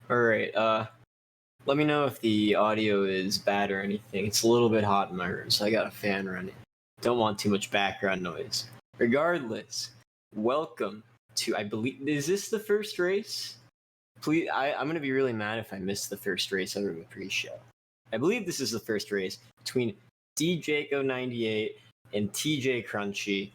All right. Let me know if the audio is bad or anything. It's a little bit hot in my room, so I got a fan running. Don't want too much background noise. Regardless, welcome to, I believe, is this the first race? Please, I'm gonna be really mad if I miss the first race of the pre-show. I believe this is the first race between djaco98 and Tjcrunchy.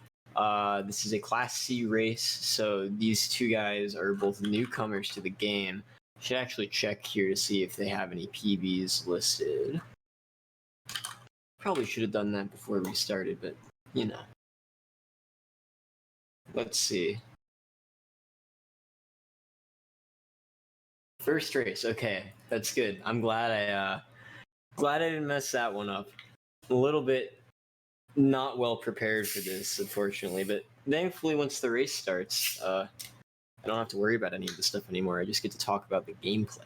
This is a Class C race, so these two guys are both newcomers to the game. Should actually check here to see if they have any PBs listed. Probably should have done that before we started, but you know. Let's see. First race, okay, that's good. I'm glad I didn't mess that one up. A little bit not well prepared for this, unfortunately, but thankfully once the race starts, I don't have to worry about any of this stuff anymore. I just get to talk about the gameplay.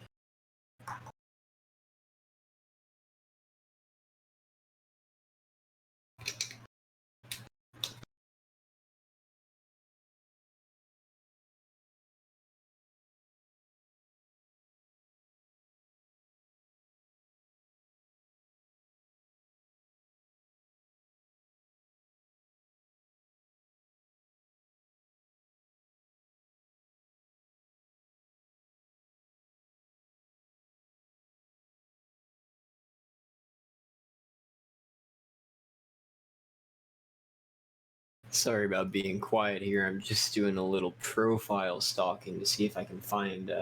Sorry about being quiet here. I'm just doing a little profile stalking to see if I can find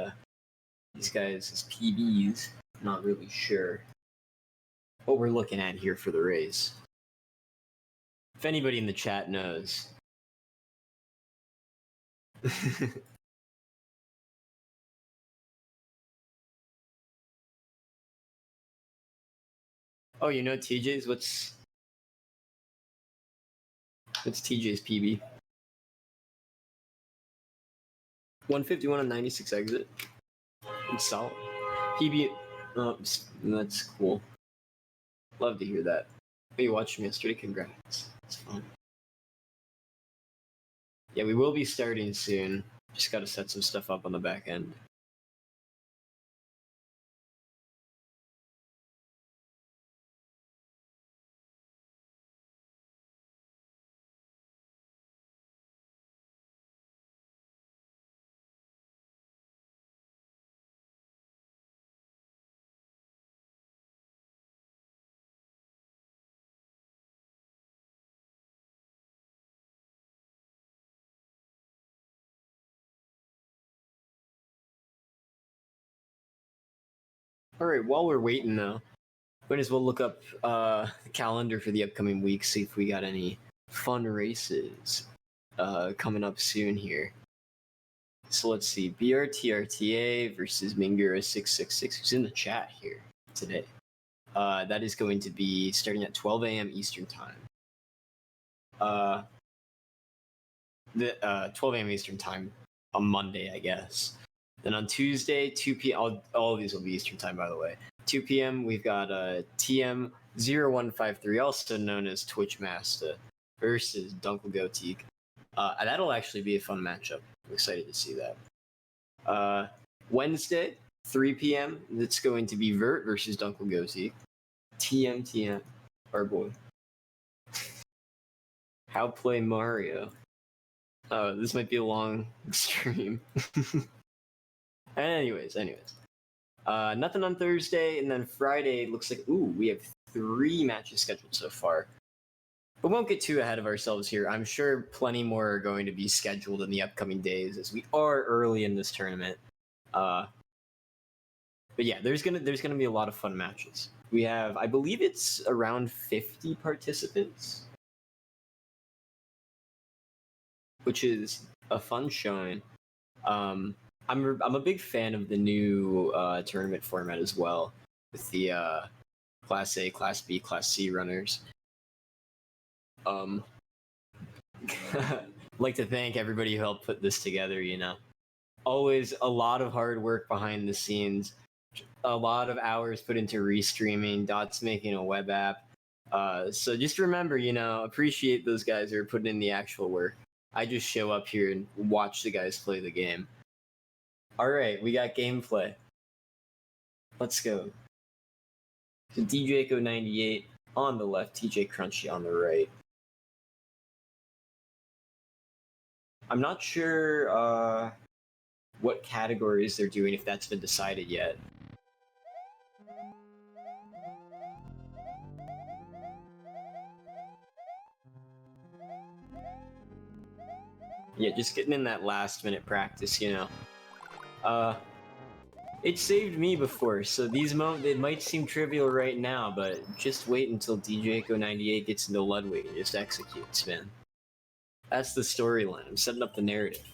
these guys' PBs. Not really sure what we're looking at here for the race. If anybody in the chat knows. Oh, you know TJ's? What's TJ's PB? 151 and 96 exit. It's solid. PB. Oh, that's cool. Love to hear that. Oh, you watched him yesterday? Congrats. It's fun. Yeah, we will be starting soon. Just got to set some stuff up on the back end. All right, while we're waiting though, might as well look up the calendar for the upcoming week, see if we got any fun races coming up soon here. So let's see, BRTRTA versus Mingura666, who's in the chat here today. That is going to be starting at 12 a.m. Eastern time. 12 a.m. Eastern time on Monday, I guess. Then on Tuesday, 2 p.m. All of these will be Eastern time, by the way. 2 p.m. we've got TM0153, also known as Twitch Master, versus Dunkelgotik. That'll actually be a fun matchup. I'm excited to see that. Wednesday, 3 p.m. It's going to be Vert versus Dunkelgotik. TM, our boy. How play Mario? Oh, this might be a long stream. Anyways. Nothing on Thursday, and then Friday looks like, we have 3 matches scheduled so far. But won't get too ahead of ourselves here. I'm sure plenty more are going to be scheduled in the upcoming days, as we are early in this tournament. But yeah, there's gonna be a lot of fun matches. We have, I believe it's around 50 participants, which is a fun showing. I'm a big fan of the new tournament format as well, with the Class A, Class B, Class C runners. Like to thank everybody who helped put this together. Always a lot of hard work behind the scenes, a lot of hours put into restreaming, Dot's making a web app. So just remember, appreciate those guys who are putting in the actual work. I just show up here and watch the guys play the game. All right, we got gameplay. Let's go. So djaco98 on the left, Tjcrunchy on the right. I'm not sure what categories they're doing, if that's been decided yet. Yeah, just getting in that last minute practice, you know. It saved me before, so these moments, it might seem trivial right now, but just wait until djaco98 gets into Ludwig and just executes, man. That's the storyline. I'm setting up the narrative.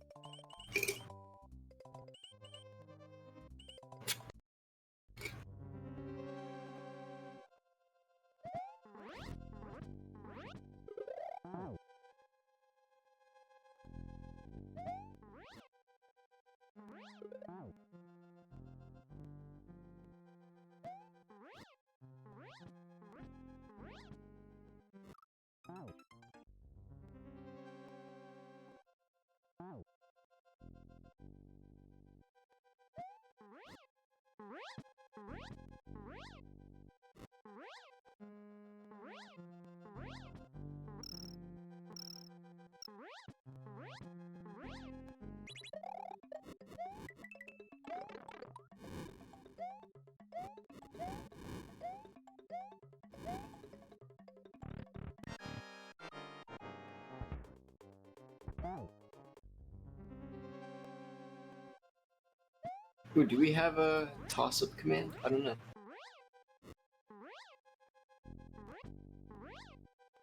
Ooh, do we have a toss-up command? I don't know.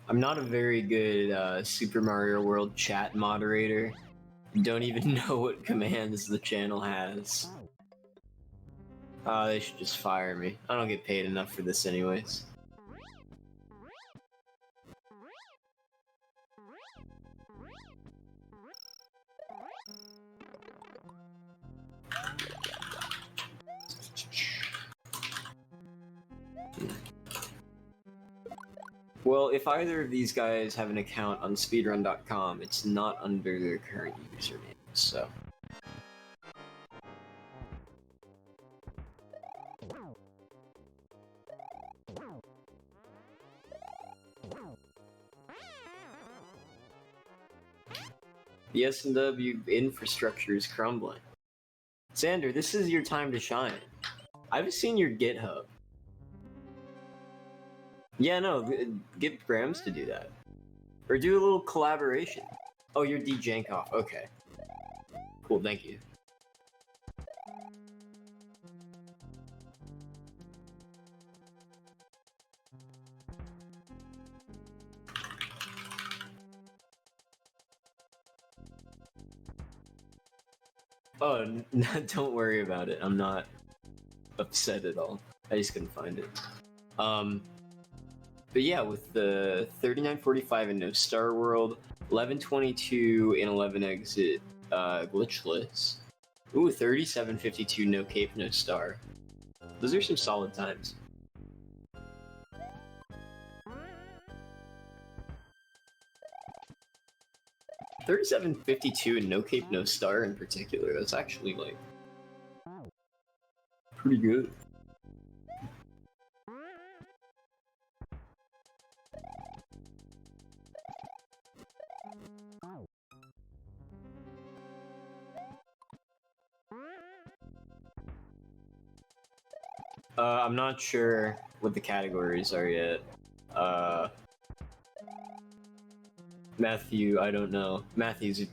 I'm not a very good Super Mario World chat moderator. Don't even know what commands the channel has. They should just fire me. I don't get paid enough for this anyways. Well, if either of these guys have an account on speedrun.com, it's not under their current username, so... The S&W infrastructure is crumbling. Xander, this is your time to shine. I've seen your GitHub. Yeah, no, get Grams to do that. Or do a little collaboration. Oh, you're djaco98. Okay. Cool, thank you. Oh, don't worry about it. I'm not upset at all. I just couldn't find it. But yeah, with the 3945 and no Star World, 1122 and 11 exit glitchless. Ooh, 3752 no cape, no star. Those are some solid times. $37.52 and no cape, no star in particular. That's actually like pretty good. I'm not sure what the categories are yet. Matthew, I don't know. Matthew's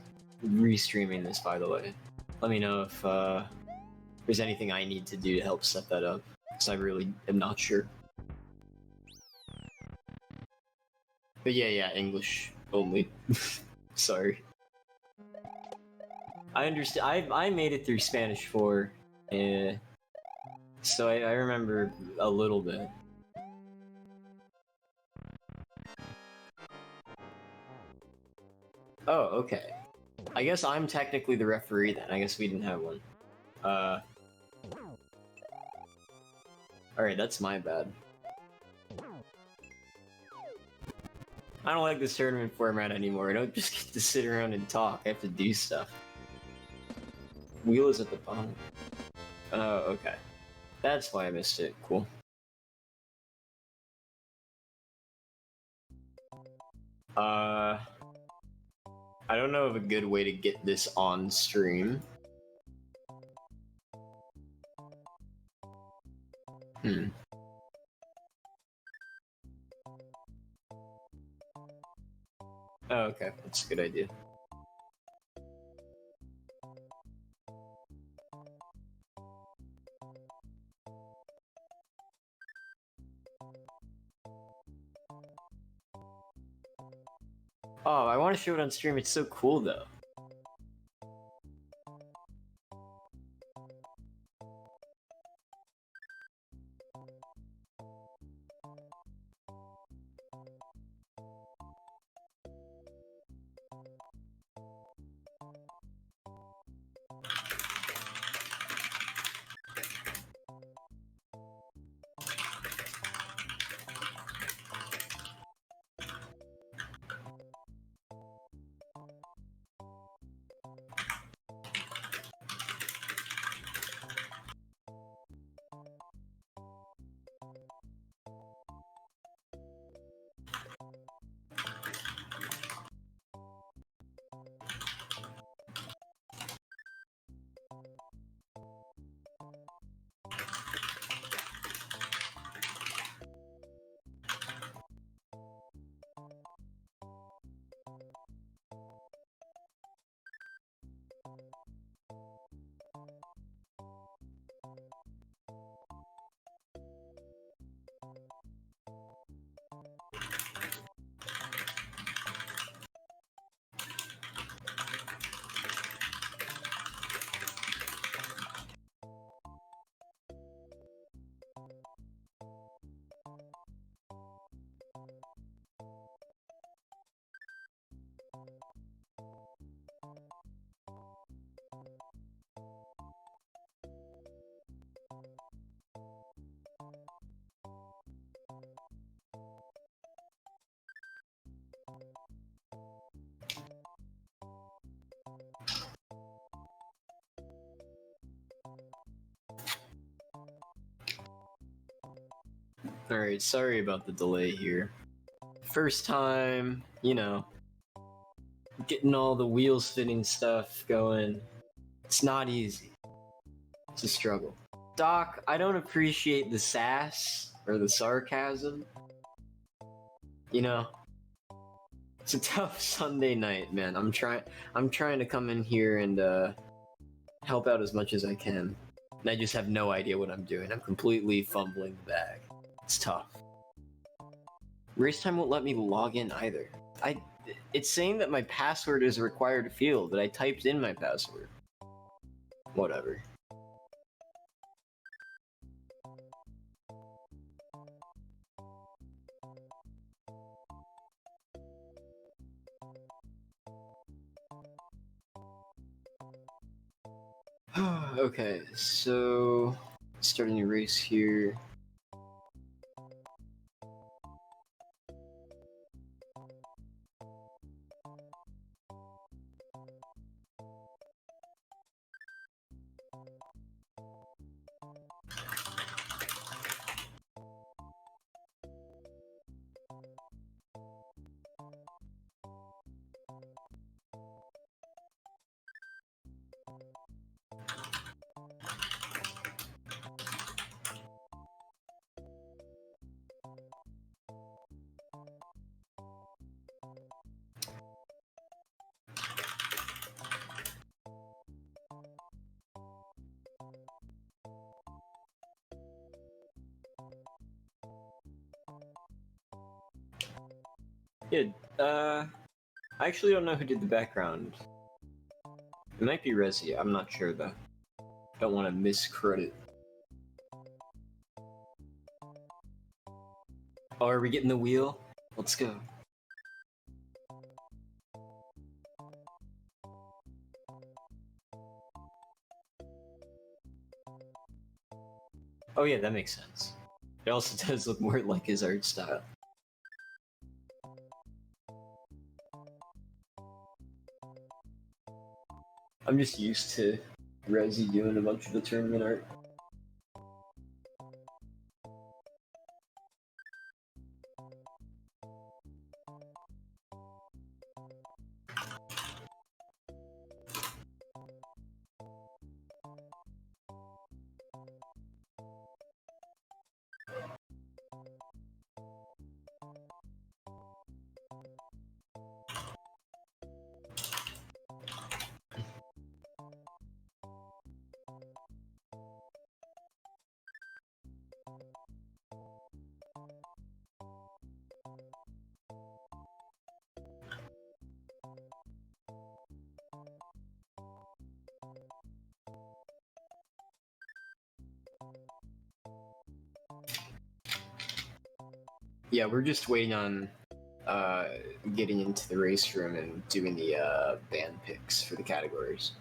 restreaming this, by the way. Let me know if there's anything I need to do to help set that up, because I really am not sure. But yeah, English only. Sorry. I understand. I made it through Spanish 4, so I remember a little bit. Oh, okay. I guess I'm technically the referee then. I guess we didn't have one. Alright, that's my bad. I don't like this tournament format anymore. I don't just get to sit around and talk. I have to do stuff. Wheel is at the bottom. Oh, okay. That's why I missed it. Cool. I don't know of a good way to get this on stream. Oh, okay, that's a good idea. Oh, I want to show it on stream. It's so cool, though. Alright, sorry about the delay here. First time, you know, getting all the wheel spinning stuff going. It's not easy. It's a struggle. Doc, I don't appreciate the sass or the sarcasm. You know, it's a tough Sunday night, man. I'm trying to come in here and help out as much as I can. And I just have no idea what I'm doing. I'm completely fumbling the bag. It's tough. Race time won't let me log in either. It's saying that my password is a required field, but I typed in my password. Whatever. Okay, so start a new race here. Yeah, I actually don't know who did the background. It might be Resi, I'm not sure though. Don't want to miscredit. Oh, are we getting the wheel? Let's go. Oh yeah, that makes sense. It also does look more like his art style. I'm just used to Resi doing a bunch of the tournament art. Yeah, we're just waiting on getting into the race room and doing the band picks for the categories.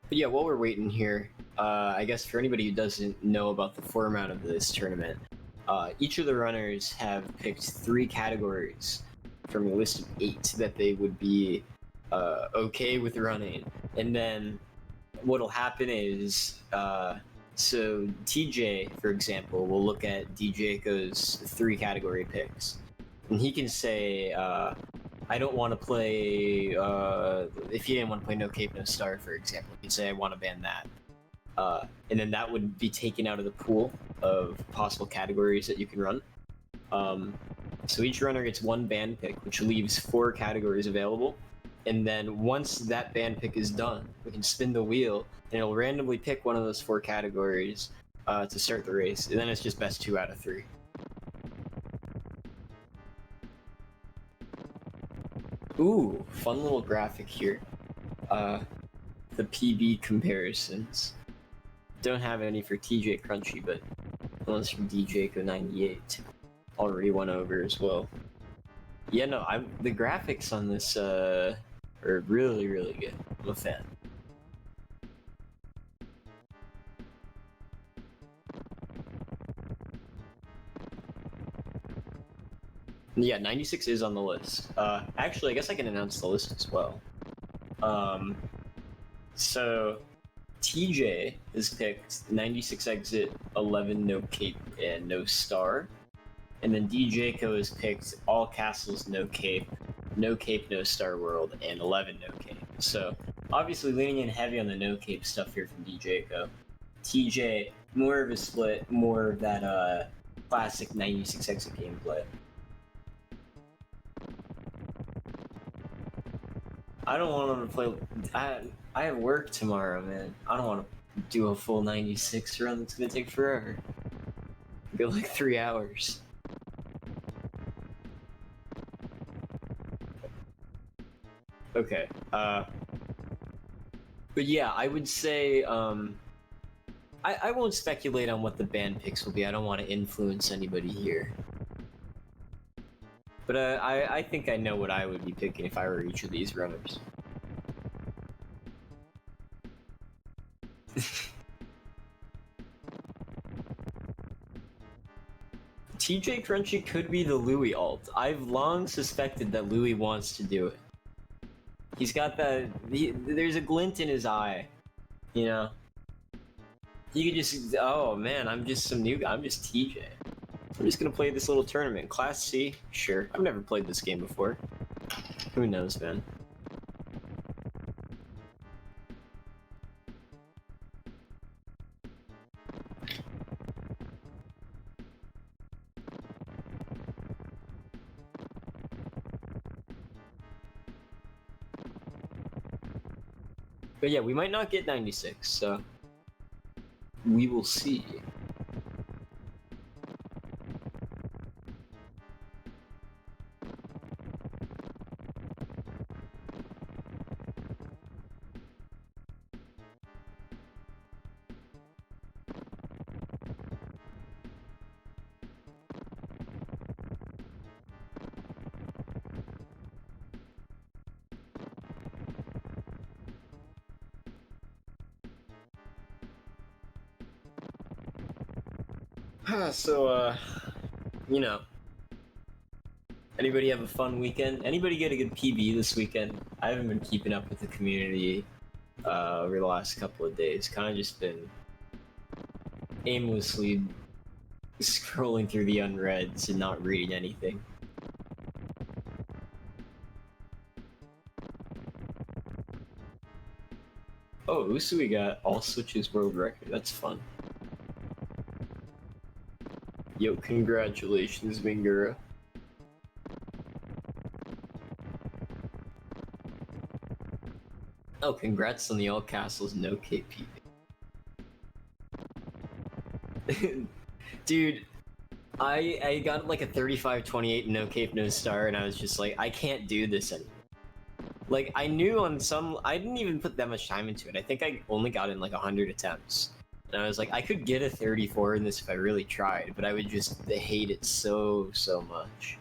But yeah, while we're waiting here, I guess for anybody who doesn't know about the format of this tournament, each of the runners have picked 3 categories from a list of 8 that they would be okay with running. And then what'll happen is, so TJ, for example, will look at djaco's 3 category picks. And he can say, I don't want to play. If you didn't want to play No Cape No Star, for example, you'd say I want to ban that, and then that would be taken out of the pool of possible categories that you can run. So each runner gets 1 ban pick, which leaves 4 categories available. And then once that ban pick is done, we can spin the wheel, and it'll randomly pick one of those 4 categories to start the race. And then it's just best 2 out of 3. Ooh, fun little graphic here. The PB comparisons. Don't have any for Tjcrunchy, but one's from djaco98. Already went over as well. Yeah, no, the graphics on this are really, really good. I'm a fan. Yeah, 96 is on the list. Actually, I guess I can announce the list as well. So TJ has picked 96 exit, 11 no cape, and no star. And then djaco has picked all castles, no cape, no star world, and 11 no cape. So obviously leaning in heavy on the no cape stuff here from djaco. TJ, more of a split, more of that classic 96 exit gameplay. I don't want to play. I have work tomorrow, man. I don't want to do a full 96 run. That's gonna take forever. Go like 3 hours. Okay. But yeah, I would say I won't speculate on what the band picks will be. I don't want to influence anybody here. But I think I know what I would be picking if I were each of these runners. Tjcrunchy could be the Louis alt. I've long suspected that Louis wants to do it. He's got that. There's a glint in his eye, you know. He could just. Oh man, I'm just some new guy. I'm just TJ. I'm just gonna play this little tournament. Class C, sure. I've never played this game before. Who knows, man? But yeah, we might not get 96, so we will see. So, you know, anybody have a fun weekend? Anybody get a good PB this weekend? I haven't been keeping up with the community over the last couple of days. Kind of just been aimlessly scrolling through the unreads and not reading anything. Oh, Usui got all switches world record. That's fun. Yo, congratulations, Mingura. Oh, congrats on the All Castles no KP. Dude, I got like a 35-28 no cape no star, and I was just like, I can't do this anymore. Like, I knew on some, I didn't even put that much time into it. I think I only got in like 100 attempts. And I was like, I could get a 34 in this if I really tried, but I would just hate it so much.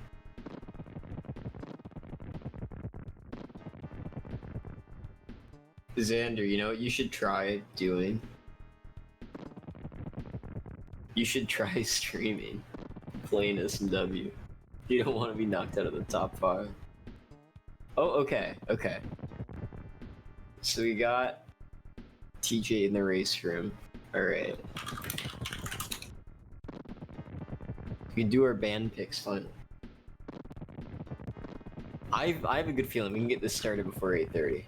Xander, you know what you should try doing? You should try streaming, playing SMW. You don't want to be knocked out of the top 5. Oh, okay. So we got TJ in the race room. Alright. We can do our band picks finally. I have a good feeling we can get this started before 8:30.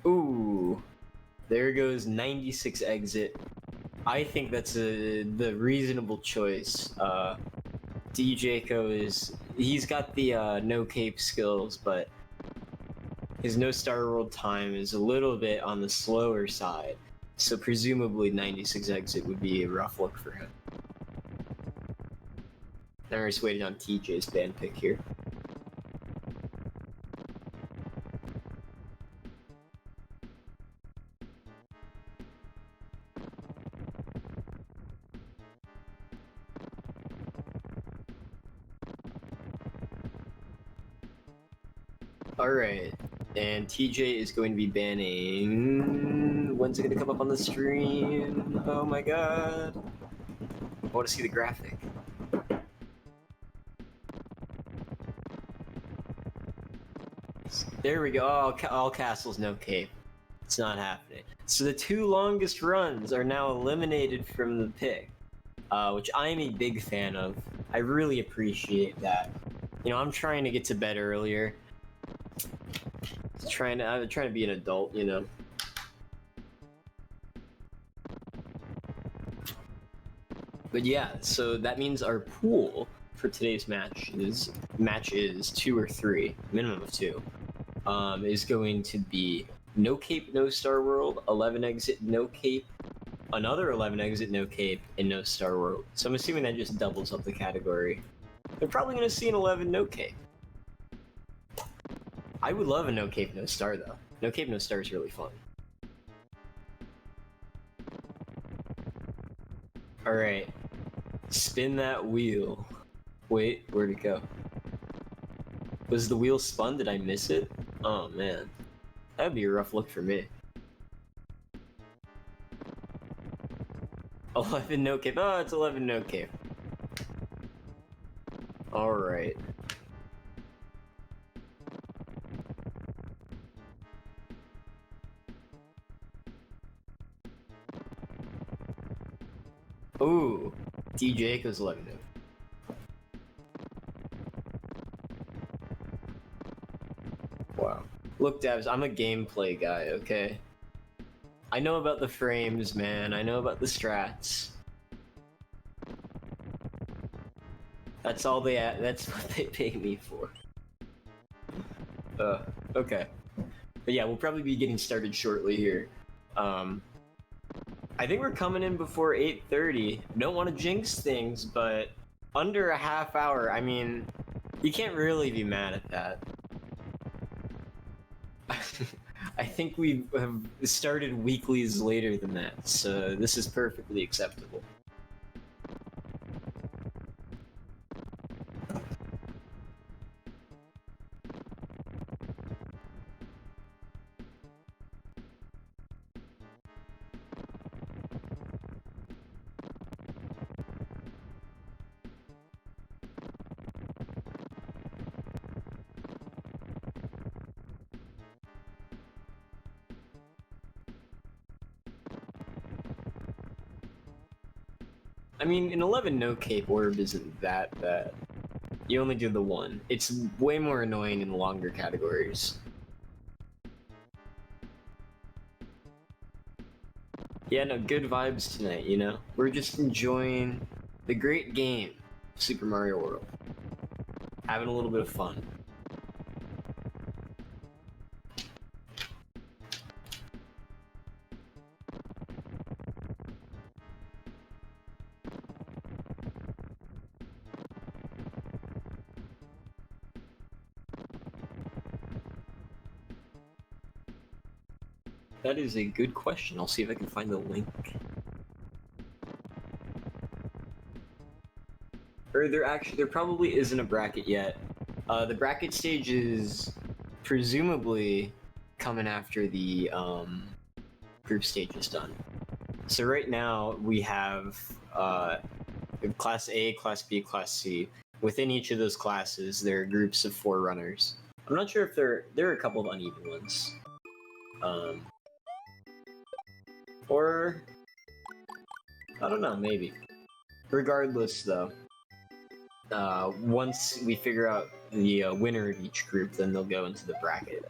Ooh, there goes 96 exit. I think that's the reasonable choice. djaco he's got the no cape skills, but his no star world time is a little bit on the slower side. So presumably 96 exit would be a rough look for him. Now we're just waiting on TJ's band pick here. Alright, and TJ is going to be banning... When's it going to come up on the stream? Oh my god. I want to see the graphic. There we go. Oh, all castles, no cape. It's not happening. So the 2 longest runs are now eliminated from the pick, which I am a big fan of. I really appreciate that. You know, I'm trying to get to bed earlier. I'm trying to be an adult, you know. But yeah, so that means our pool for today's match is 2 or 3, minimum of 2. Is going to be no cape, no star world, 11 exit, no cape, another 11 exit, no cape, and no star world. So I'm assuming that just doubles up the category. They're probably going to see an 11 no cape. I would love a no cape, no star though. No cape, no star is really fun. Alright. Spin that wheel. Wait, where'd it go? Was the wheel spun? Did I miss it? Oh man. That'd be a rough look for me. 11 no cape. Oh, it's 11 no cape. Alright. Ooh. djaco's 11 no. Wow. Look, Devs, I'm a gameplay guy, okay? I know about the frames, man. I know about the strats. That's all they that's what they pay me for. Okay. But yeah, we'll probably be getting started shortly here. I think we're coming in before 8:30. Don't want to jinx things, but under a half hour, I mean, you can't really be mad at that. I think we have started weeklies later than that, so this is perfectly acceptable. I mean, an 11 no cape orb isn't that bad. You only do the one. It's way more annoying in longer categories. Yeah, no, good vibes tonight, you know? We're just enjoying the great game, Super Mario World. Having a little bit of fun. That is a good question. I'll see if I can find the link. Or there probably isn't a bracket yet. The bracket stage is presumably coming after the group stage is done. So right now we have Class A, Class B, Class C. Within each of those classes, there are groups of 4 runners. I'm not sure if there are a couple of uneven ones. Or I don't know, maybe. Regardless, though, once we figure out the winner of each group, then they'll go into the bracket.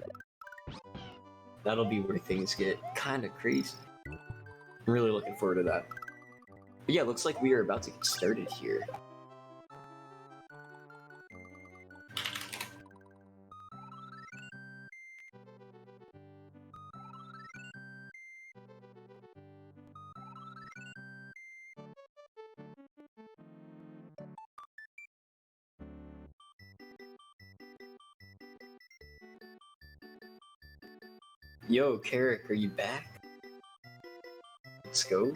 That'll be where things get kind of crazy. I'm really looking forward to that. But yeah, looks like we are about to get started here. Yo, Carrick, are you back? Let's go.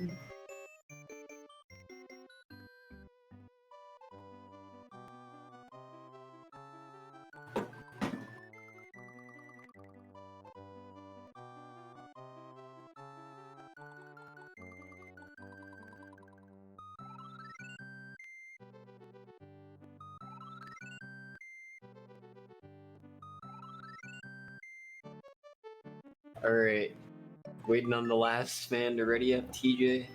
Alright. Waiting on the last man to ready up, TJ.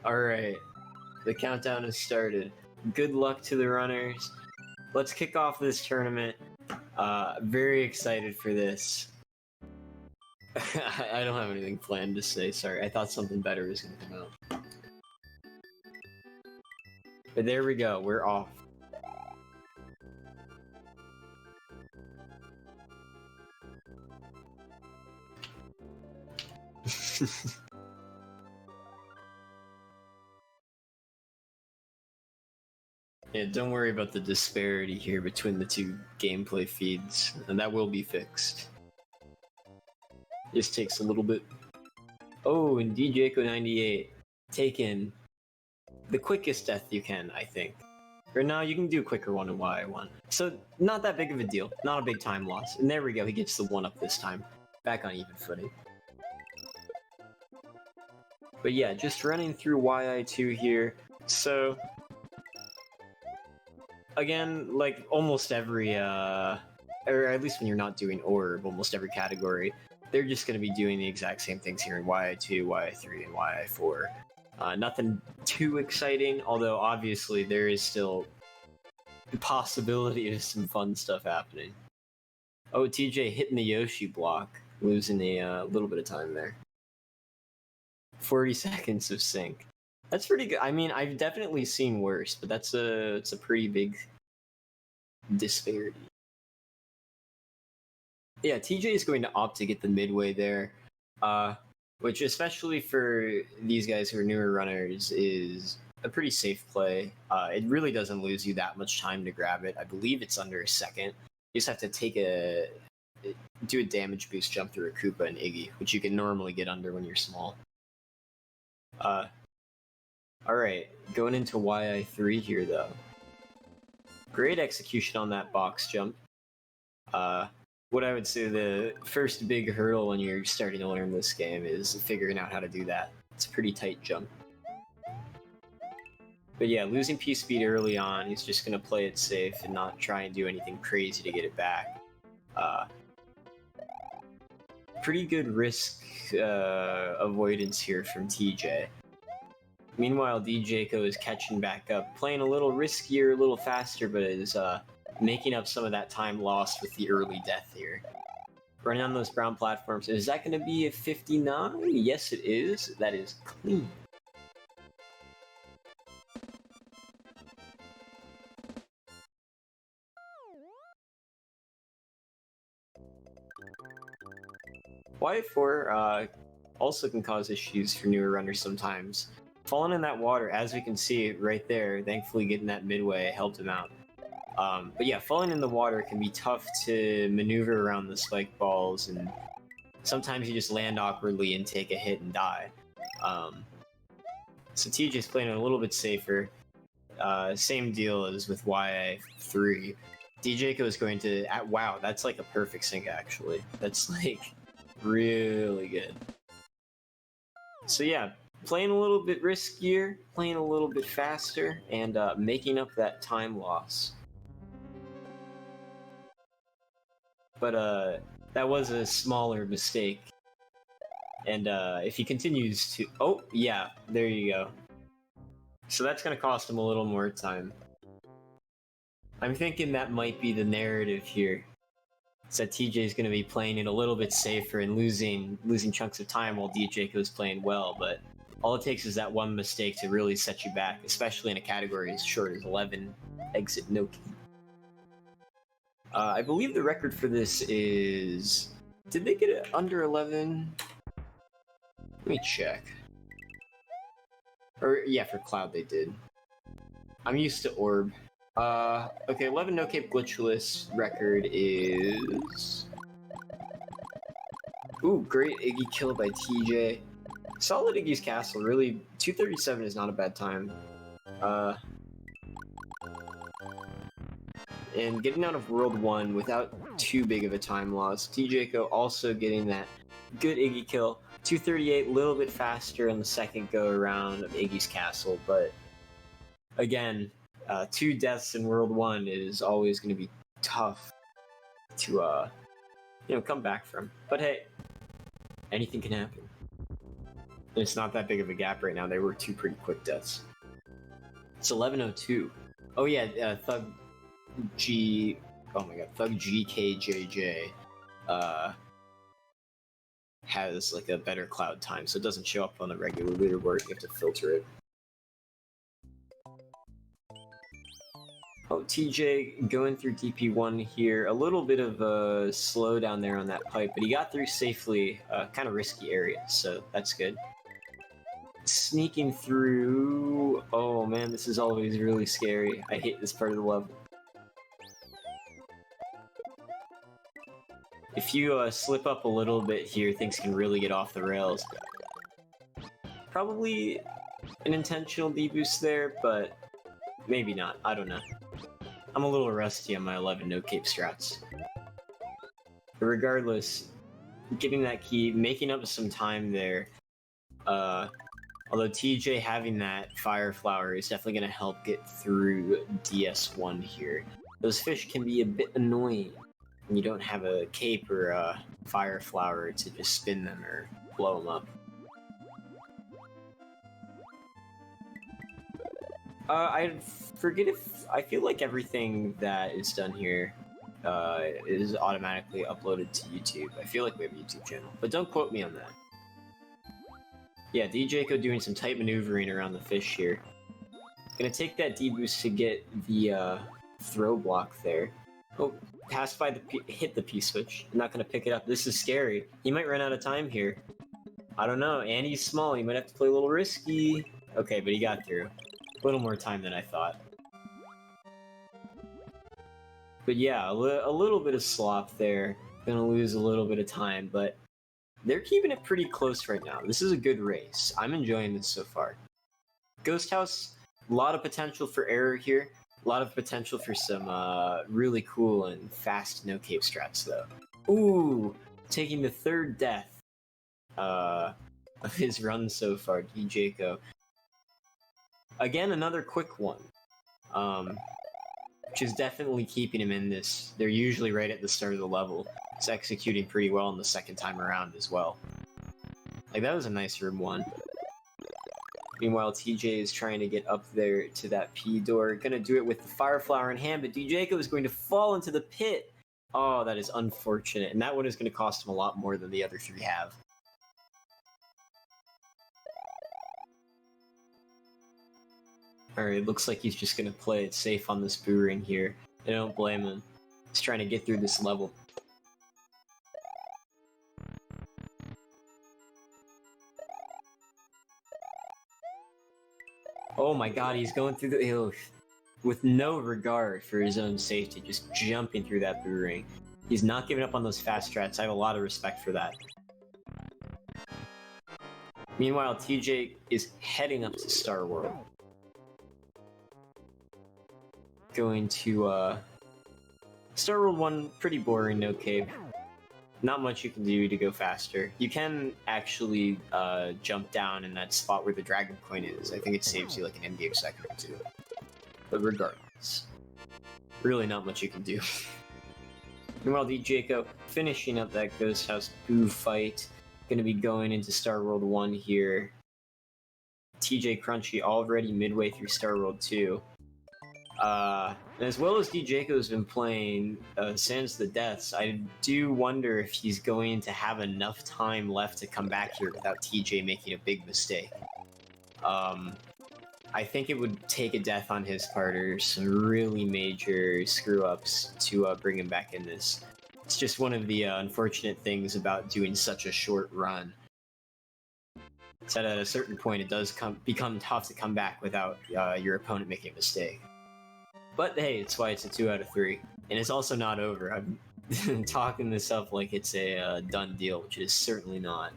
Alright. The countdown has started. Good luck to the runners. Let's kick off this tournament. Very excited for this. I don't have anything planned to say, sorry. I thought something better was gonna come out. But there we go, we're off. Yeah, don't worry about the disparity here between the two gameplay feeds, and that will be fixed. Just takes a little bit. Oh, and djaco98 taken the quickest death you can, I think. Or no, you can do a quicker one in YI1. So, not that big of a deal. Not a big time loss. And there we go, he gets the 1-up this time. Back on even footing. But yeah, just running through YI2 here. So, again, like almost every, or at least when you're not doing Orb, almost every category, they're just going to be doing the exact same things here in YI2, YI3, and YI4. Nothing too exciting, although obviously there is still the possibility of some fun stuff happening. Oh, TJ hitting the Yoshi block, losing a little bit of time there. 40 seconds of sync. That's pretty good. I mean, I've definitely seen worse, but it's a pretty big disparity. Yeah, TJ is going to opt to get the midway there, which especially for these guys who are newer runners is a pretty safe play. It really doesn't lose you that much time to grab it. I believe it's under a second. You just have to do a damage boost jump through a Koopa and Iggy, which you can normally get under when you're small. Alright, going into YI3 here though. Great execution on that box jump. What I would say the first big hurdle when you're starting to learn this game is figuring out how to do that. It's a pretty tight jump. But yeah, losing P-Speed early on, he's just going to play it safe and not try and do anything crazy to get it back. Pretty good risk avoidance here from TJ. Meanwhile, djaco is catching back up, playing a little riskier, a little faster, but is making up some of that time lost with the early death here. Running on those brown platforms. Is that going to be a 59? Yes, it is. That is clean. YI4 also can cause issues for newer runners sometimes. Falling in that water, as we can see right there, thankfully getting that midway helped him out. But yeah, falling in the water can be tough to maneuver around the spike balls, and sometimes you just land awkwardly and take a hit and die. So TJ's playing a little bit safer. Same deal as with YI3. djaco is going to... wow, that's like a perfect sync, actually. That's like really good. So yeah, playing a little bit riskier, playing a little bit faster, and making up that time loss. But that was a smaller mistake. And if he continues to... Oh, yeah, there you go. So that's going to cost him a little more time. I'm thinking that might be the narrative here. So TJ is going to be playing it a little bit safer and losing chunks of time while djaco is playing well, but all it takes is that one mistake to really set you back, especially in a category as short as 11 exit no key. I believe the record for this is... Did they get it under 11? Let me check. Or, yeah, for Cloud they did. I'm used to Orb. Okay, 11 no-cape glitchless record is... Ooh, great Iggy kill by TJ. Solid Iggy's Castle, really. 237 is not a bad time. And getting out of World 1 without too big of a time loss. djaco also getting that good Iggy kill. 238, a little bit faster on the second go-around of Iggy's Castle, but again, 2 deaths in World 1 is always going to be tough to, come back from. But hey, anything can happen. It's not that big of a gap right now. They were 2 pretty quick deaths. It's 11:02. Oh yeah, Thug GKJJ has like a better Cloud time, so it doesn't show up on the regular leaderboard. You have to filter it. Oh, TJ going through DP1 here. A little bit of a slow down there on that pipe, but he got through safely. Kind of risky area, so that's good. Sneaking through... Oh man, this is always really scary. I hate this part of the level. If you slip up a little bit here, things can really get off the rails. Probably an intentional deboost there, but maybe not. I don't know. I'm a little rusty on my 11 no-cape strats. But regardless, getting that key, making up some time there. Although TJ having that Fire Flower is definitely going to help get through DS1 here. Those fish can be a bit annoying when you don't have a cape or a Fire Flower to just spin them or blow them up. I forget if... I feel like everything that is done here is automatically uploaded to YouTube. I feel like we have a YouTube channel, but don't quote me on that. Yeah, djaco doing some tight maneuvering around the fish here. Gonna take that deboost to get the throw block there. Oh, passed by the hit the P-switch. I'm not gonna pick it up. This is scary. He might run out of time here. I don't know. And he's small. He might have to play a little risky. Okay, but he got through. A little more time than I thought. But yeah, a little bit of slop there. Gonna lose a little bit of time, but they're keeping it pretty close right now. This is a good race. I'm enjoying this so far. Ghost House, a lot of potential for error here. A lot of potential for some really cool and fast no-cape strats, though. Ooh, taking the third death of his run so far, djaco. Again, another quick one. Which is definitely keeping him in this. They're usually right at the start of the level. It's executing pretty well in the second time around as well. Like, that was a nice room one. Meanwhile, TJ is trying to get up there to that P door. Gonna do it with the Fire Flower in hand, but djaco is going to fall into the pit! Oh, that is unfortunate, and that one is going to cost him a lot more than the other three have. Alright, looks like he's just gonna play it safe on this boo ring here. I don't blame him. He's trying to get through this level. Oh my god, he's going through the... Ew. With no regard for his own safety, just jumping through that boo ring. He's not giving up on those fast strats. I have a lot of respect for that. Meanwhile, TJ is heading up to Star World. Going to, Star World 1, pretty boring, no cape. Not much you can do to go faster. You can actually jump down in that spot where the Dragon Coin is. I think it saves you like an in-game second or two. But regardless, really not much you can do. Meanwhile, djaco finishing up that Ghost House boo fight. Gonna be going into Star World 1 here. Tjcrunchy already midway through Star World 2. And as well as djaco's been playing Sans the Deaths, I do wonder if he's going to have enough time left to come back here without TJ making a big mistake. I think it would take a death on his part or some really major screw-ups to bring him back in this. It's just one of the unfortunate things about doing such a short run. So at a certain point, it does become tough to come back without your opponent making a mistake. But hey, it's why it's a 2 out of 3. And it's also not over. I'm talking this up like it's a done deal, which is certainly not.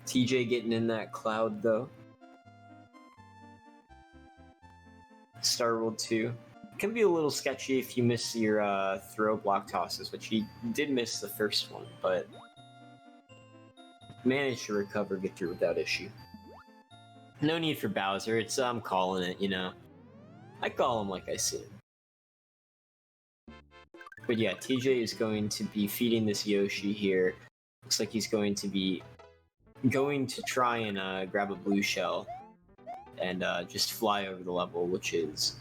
TJ getting in that cloud, though. Star World 2. Can be a little sketchy if you miss your throw block tosses, which he did miss the first one, but managed to recover, get through without issue. No need for Bowser, it's I'm calling it, you know. I call him like I see him. But yeah, TJ is going to be feeding this Yoshi here. Looks like he's going to try and grab a blue shell and just fly over the level, which is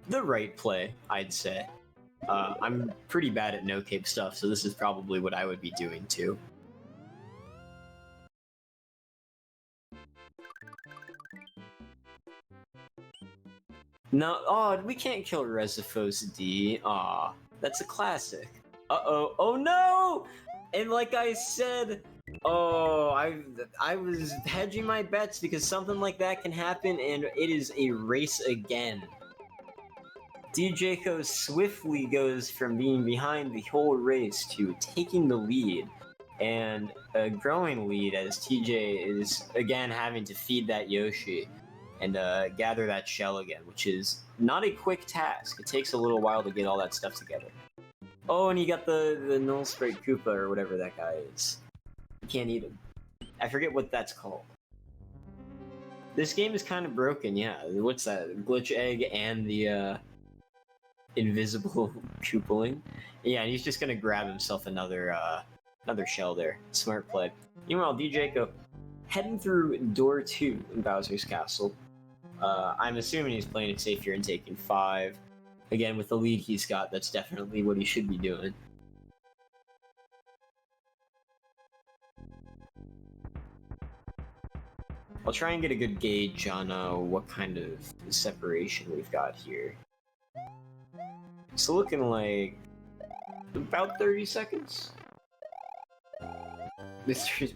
the right play, I'd say. I'm pretty bad at no-cape stuff, so this is probably what I would be doing too. No, oh, we can't kill Resifos D. Aw, that's a classic. Uh-oh, oh no! And like I said, oh, I was hedging my bets because something like that can happen, and it is a race again. djaco swiftly goes from being behind the whole race to taking the lead, and a growing lead as TJ is again having to feed that Yoshi and gather that shell again, which is not a quick task. It takes a little while to get all that stuff together. Oh, and you got the Null Sprite Koopa or whatever that guy is. You can't eat him. I forget what that's called. This game is kind of broken, yeah. What's that? Glitch Egg and the invisible Koopaling. Yeah, and he's just gonna grab himself another shell there. Smart play. Meanwhile, djaco heading through door 2 in Bowser's Castle. I'm assuming he's playing it safe here and taking 5. Again, with the lead he's got, that's definitely what he should be doing. I'll try and get a good gauge on what kind of separation we've got here. It's looking like about 30 seconds.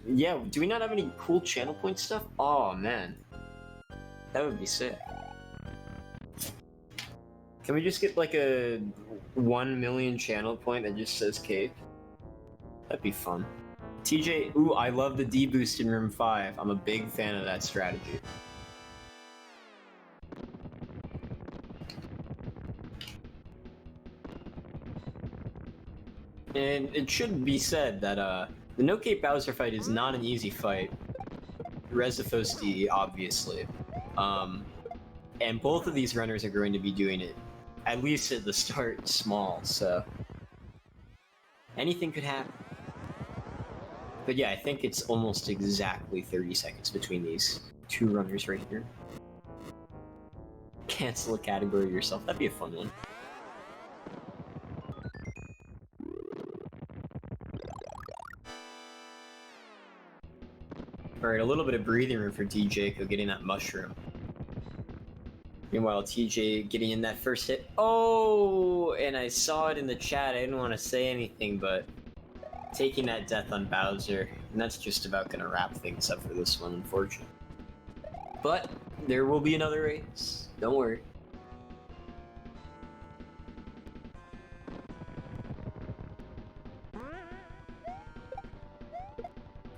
Yeah, do we not have any cool channel point stuff? Oh man, that would be sick. Can we just get like a 1 million channel point that just says Cape? That'd be fun. TJ, ooh, I love the D boost in room 5. I'm a big fan of that strategy. And it should be said that the No Cape Bowser fight is not an easy fight. Resifos D, obviously. And both of these runners are going to be doing it, at least at the start, small, so anything could happen. But yeah, I think it's almost exactly 30 seconds between these two runners right here. Cancel a category yourself, that'd be a fun one. Alright, a little bit of breathing room for djaco getting that mushroom. Meanwhile, TJ getting in that first hit. Oh, and I saw it in the chat. I didn't want to say anything, but taking that death on Bowser, and that's just about gonna wrap things up for this one, unfortunately. But there will be another race. Don't worry.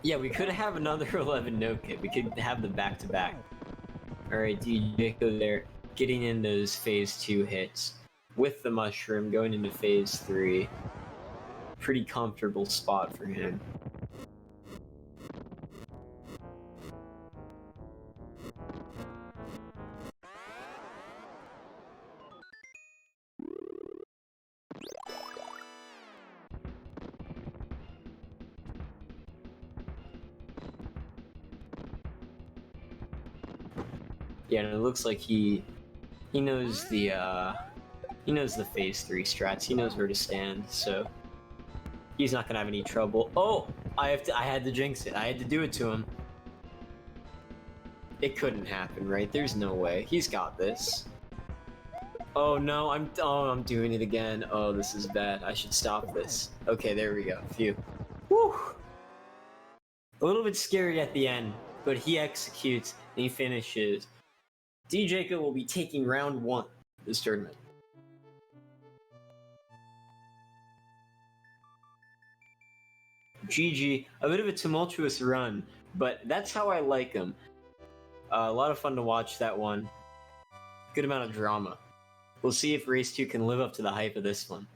Yeah, we could have another 11 no kit. We could have the back-to-back. Alright, djaco there, getting in those phase 2 hits with the mushroom, going into phase 3. Pretty comfortable spot for him. Yeah, and it looks like he knows the phase 3 strats. He knows where to stand, so he's not gonna have any trouble. Oh, I had to jinx it. I had to do it to him. It couldn't happen, right? There's no way. He's got this. Oh no, I'm doing it again. Oh, this is bad. I should stop this. Okay, there we go. Phew. Woo! A little bit scary at the end, but he executes and he finishes. djaco will be taking round 1 of this tournament. GG, a bit of a tumultuous run, but that's how I like him. A lot of fun to watch that one. Good amount of drama. We'll see if Race 2 can live up to the hype of this one.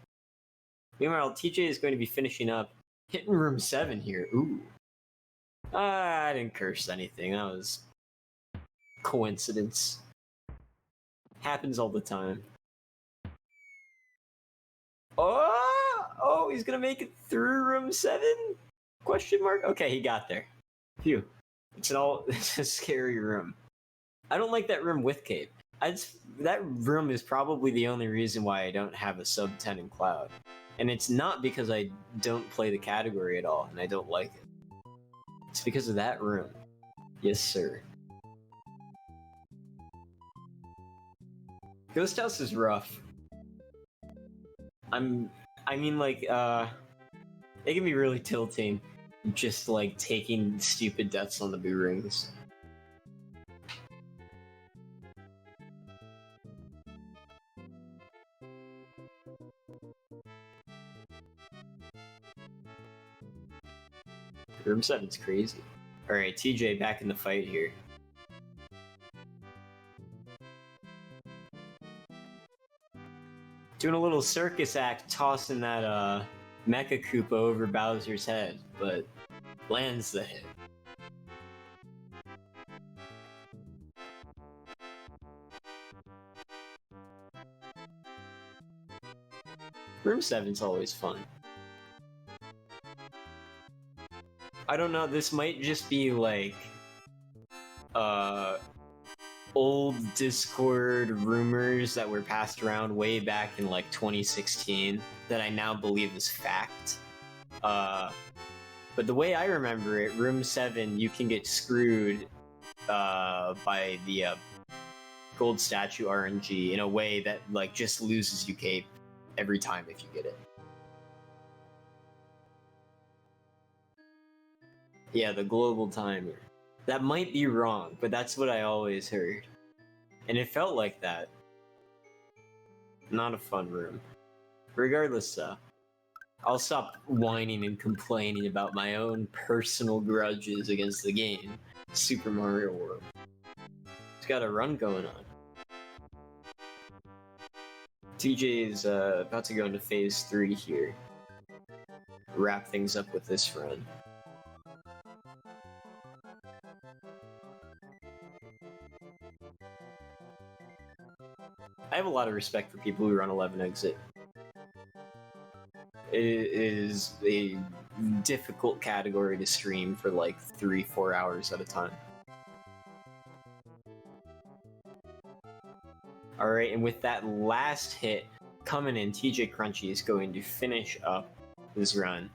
Meanwhile, TJ is going to be finishing up, hitting room 7 here. Ooh. I didn't curse anything, that was coincidence. Happens all the time. Oh, he's gonna make it through room 7? Question mark? Okay, he got there. Phew. It's a scary room. I don't like that room with Cape. That room is probably the only reason why I don't have a sub 10 in Cloud. And it's not because I don't play the category at all and I don't like it. It's because of that room. Yes, sir. Ghost House is rough. I mean, like, it can be really tilting, just like taking stupid deaths on the boo rings. Room 7's crazy. Alright, TJ back in the fight here. Doing a little circus act, tossing that Mecha Koopa over Bowser's head, but lands the hit. Room 7's always fun. I don't know, this might just be like old Discord rumors that were passed around way back in like 2016 that I now believe is fact. But the way I remember it, Room 7, you can get screwed by the gold statue RNG in a way that like just loses you cape every time if you get it. Yeah, the global timer. That might be wrong, but that's what I always heard. And it felt like that. Not a fun room. Regardless, though, I'll stop whining and complaining about my own personal grudges against the game, Super Mario World. It's got a run going on. TJ is about to go into phase 3 here. Wrap things up with this run. I have a lot of respect for people who run 11 exit. It is a difficult category to stream for like 3-4 hours at a time. Alright, and with that last hit coming in, Tjcrunchy is going to finish up his run.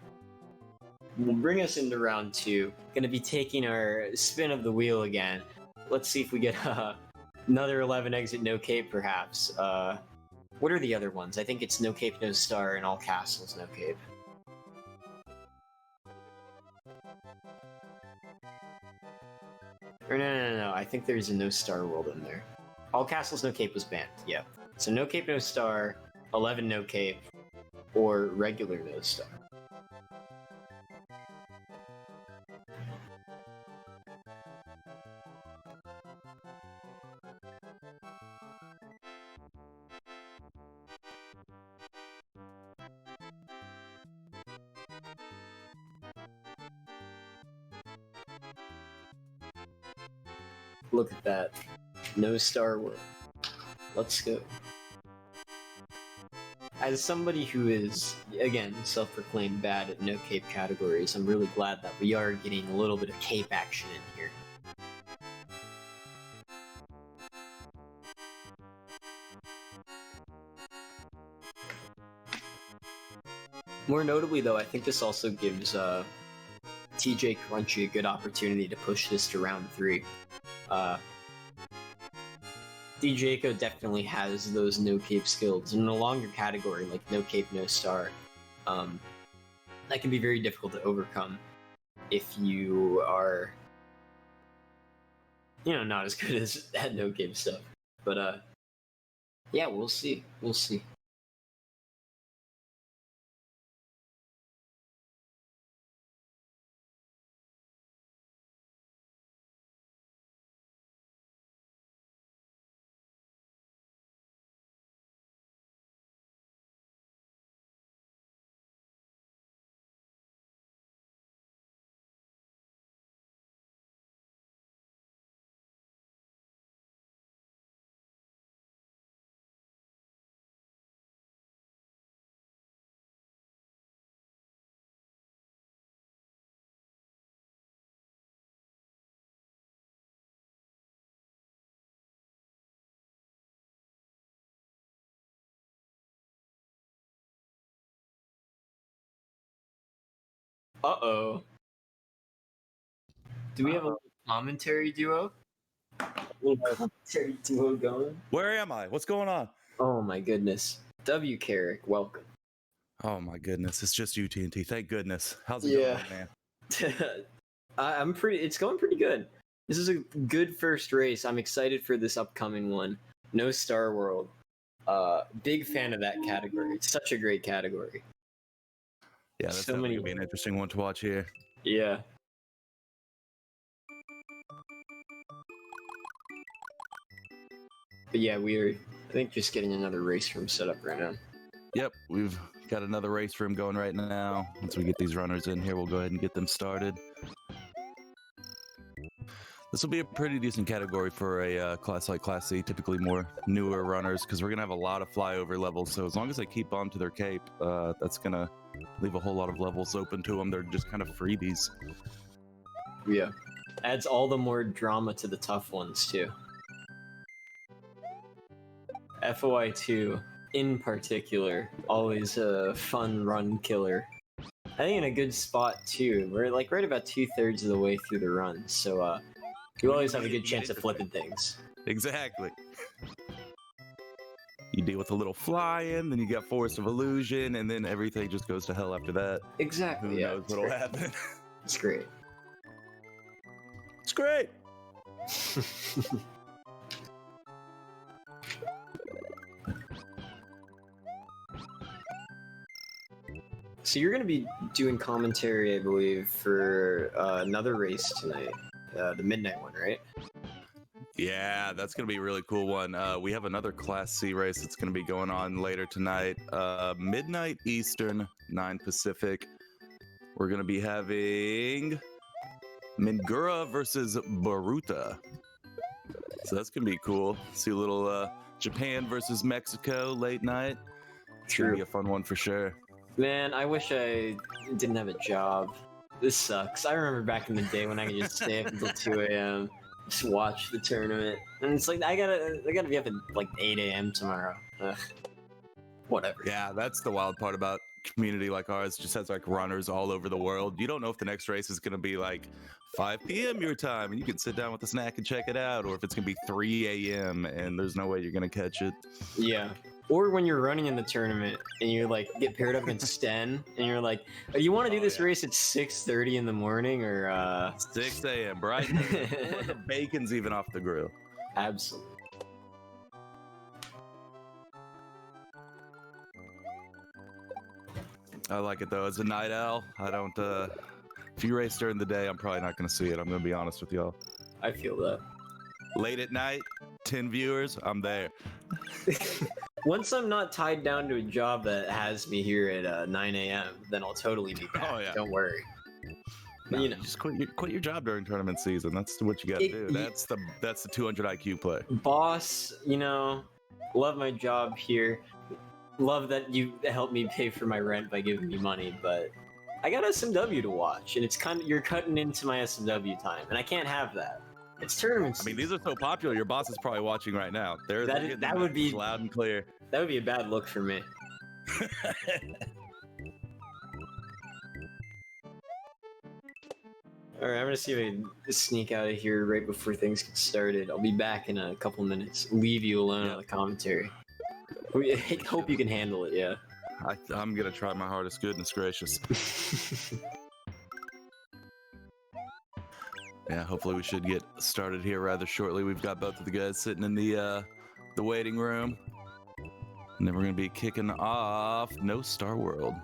Will bring us into round 2. Gonna be taking our spin of the wheel again. Let's see if we get another 11 exit no cape perhaps. What are the other ones? I think it's no cape, no star, and all castles, no cape. Or no, I think there's a no star world in there. All castles, no cape was banned, yeah. So no cape, no star, 11 no cape, or regular no star. Look at that. No star world. Let's go. As somebody who is, again, self-proclaimed bad at no cape categories, I'm really glad that we are getting a little bit of cape action in here. More notably, though, I think this also gives Tjcrunchy a good opportunity to push this to round 3. djaco definitely has those no cape skills, and in a longer category like no cape, no star, that can be very difficult to overcome if you are, not as good as that no cape stuff. But yeah, we'll see. We'll see. Uh-oh. Do we have a commentary duo? little commentary duo going. Where am I? What's going on? Oh my goodness. W. Carrick, welcome. Oh my goodness, it's just you, TNT. Thank goodness. How's it Yeah. going, man? It's going pretty good. This is a good first race. I'm excited for this upcoming one. No Star World. Big fan of that category. It's such a great category. Yeah, that's definitely gonna be an interesting one to watch here. Yeah. But yeah, we're, I think, just getting another race room set up right now. Yep, we've got another race room going right now. Once we get these runners in here, we'll go ahead and get them started. This will be a pretty decent category for a class like Class C, typically more newer runners, because we're going to have a lot of flyover levels. So as long as they keep on to their cape, that's going to leave a whole lot of levels open to them. They're just kind of freebies. Yeah. Adds all the more drama to the tough ones, too. FOI2, in particular, always a fun run killer. I think in a good spot, too. We're like right about 2/3 of the way through the run, so you always have a good chance of flipping things. Exactly. You deal with a little flying, then you got Force of Illusion, and then everything just goes to hell after that. Exactly, Who yeah. knows what'll happen? It's great. It's great! So you're going to be doing commentary, I believe, for another race tonight. The midnight one, right? Yeah, that's going to be a really cool one. We have another Class C race that's going to be going on later tonight. Midnight Eastern, 9 Pacific. We're going to be having Mingura versus Baruta. So that's going to be cool. See a little Japan versus Mexico late night. It's going to be a fun one for sure. Man, I wish I didn't have a job. This sucks. I remember back in the day when I could just stay up until 2 a.m. just watch the tournament, and it's like I gotta be up at like 8 a.m. tomorrow. Ugh. Whatever. Yeah, that's the wild part about community like ours. Just has like runners all over the world. You don't know if the next race is going to be like 5 p.m. your time, and you can sit down with a snack and check it out, or if it's going to be 3 a.m. and there's no way you're going to catch it. Yeah. Or when you're running in the tournament and you like get paired up in Sten, and you're like, oh, you want to do this race at 6:30 in the morning or 6 a.m. bright before the bacon's even off the grill. Absolutely. I like it though. As a night owl, I don't. If you race during the day, I'm probably not going to see it. I'm going to be honest with y'all. I feel that. Late at night, 10 viewers, I'm there. Once I'm not tied down to a job that has me here at 9 a.m., then I'll totally be back. Oh, yeah. Don't worry. No, you know, just quit your job during tournament season. That's what you got to do. That's the 200 IQ play. Boss, love my job here. Love that you helped me pay for my rent by giving me money, but I got SMW to watch, and it's you're cutting into my SMW time, and I can't have that. It's tournament season. I mean, these are so popular. Your boss is probably watching right now. That would be loud and clear. That would be a bad look for me. All right, I'm gonna see if I can sneak out of here right before things get started. I'll be back in a couple minutes. Leave you alone on the commentary. I hope you can handle it. Yeah. I'm gonna try my hardest. Goodness gracious. Yeah, hopefully we should get started here rather shortly. We've got both of the guys sitting in the waiting room, and then we're gonna be kicking off No Star World.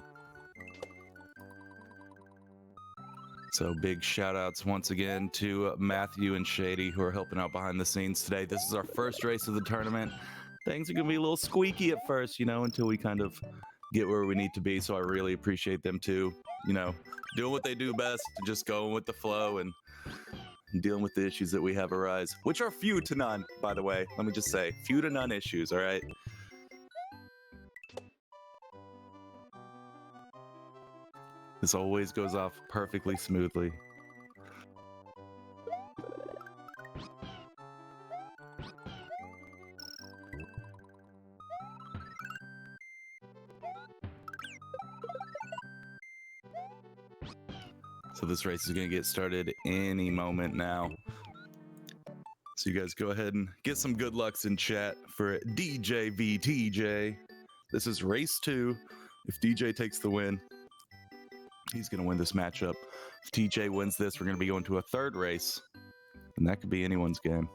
So big shout outs once again to Matthew and Shady, who are helping out behind the scenes today. This is our first race of the tournament. Things are gonna be a little squeaky at first, until we kind of get where we need to be. So I really appreciate them too, doing what they do best, just going with the flow and dealing with the issues that we have arise, which are few to none, by the way. Let me just say, few to none issues, all right? This always goes off perfectly smoothly. So this race is going to get started any moment now. So you guys go ahead and get some good lucks in chat for DJ v TJ. This is race 2. If DJ takes the win, he's going to win this matchup. If TJ wins this, we're going to be going to a third race, and that could be anyone's game.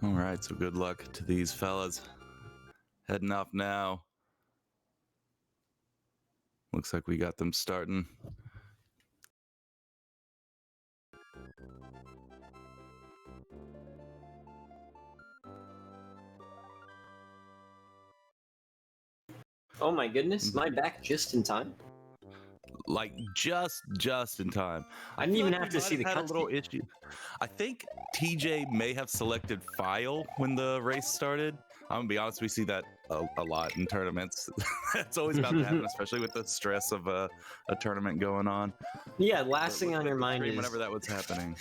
All right, so good luck to these fellas. Heading off now. Looks like we got them starting. Oh my goodness, my back just in time. Like just in time. I didn't even have to see the had a little cutscene. issue. I think TJ may have selected file when the race started. I'm gonna be honest, we see that a lot in tournaments. It's always about to happen, especially with the stress of a tournament going on. Yeah, last thing on your mind is whenever that was happening.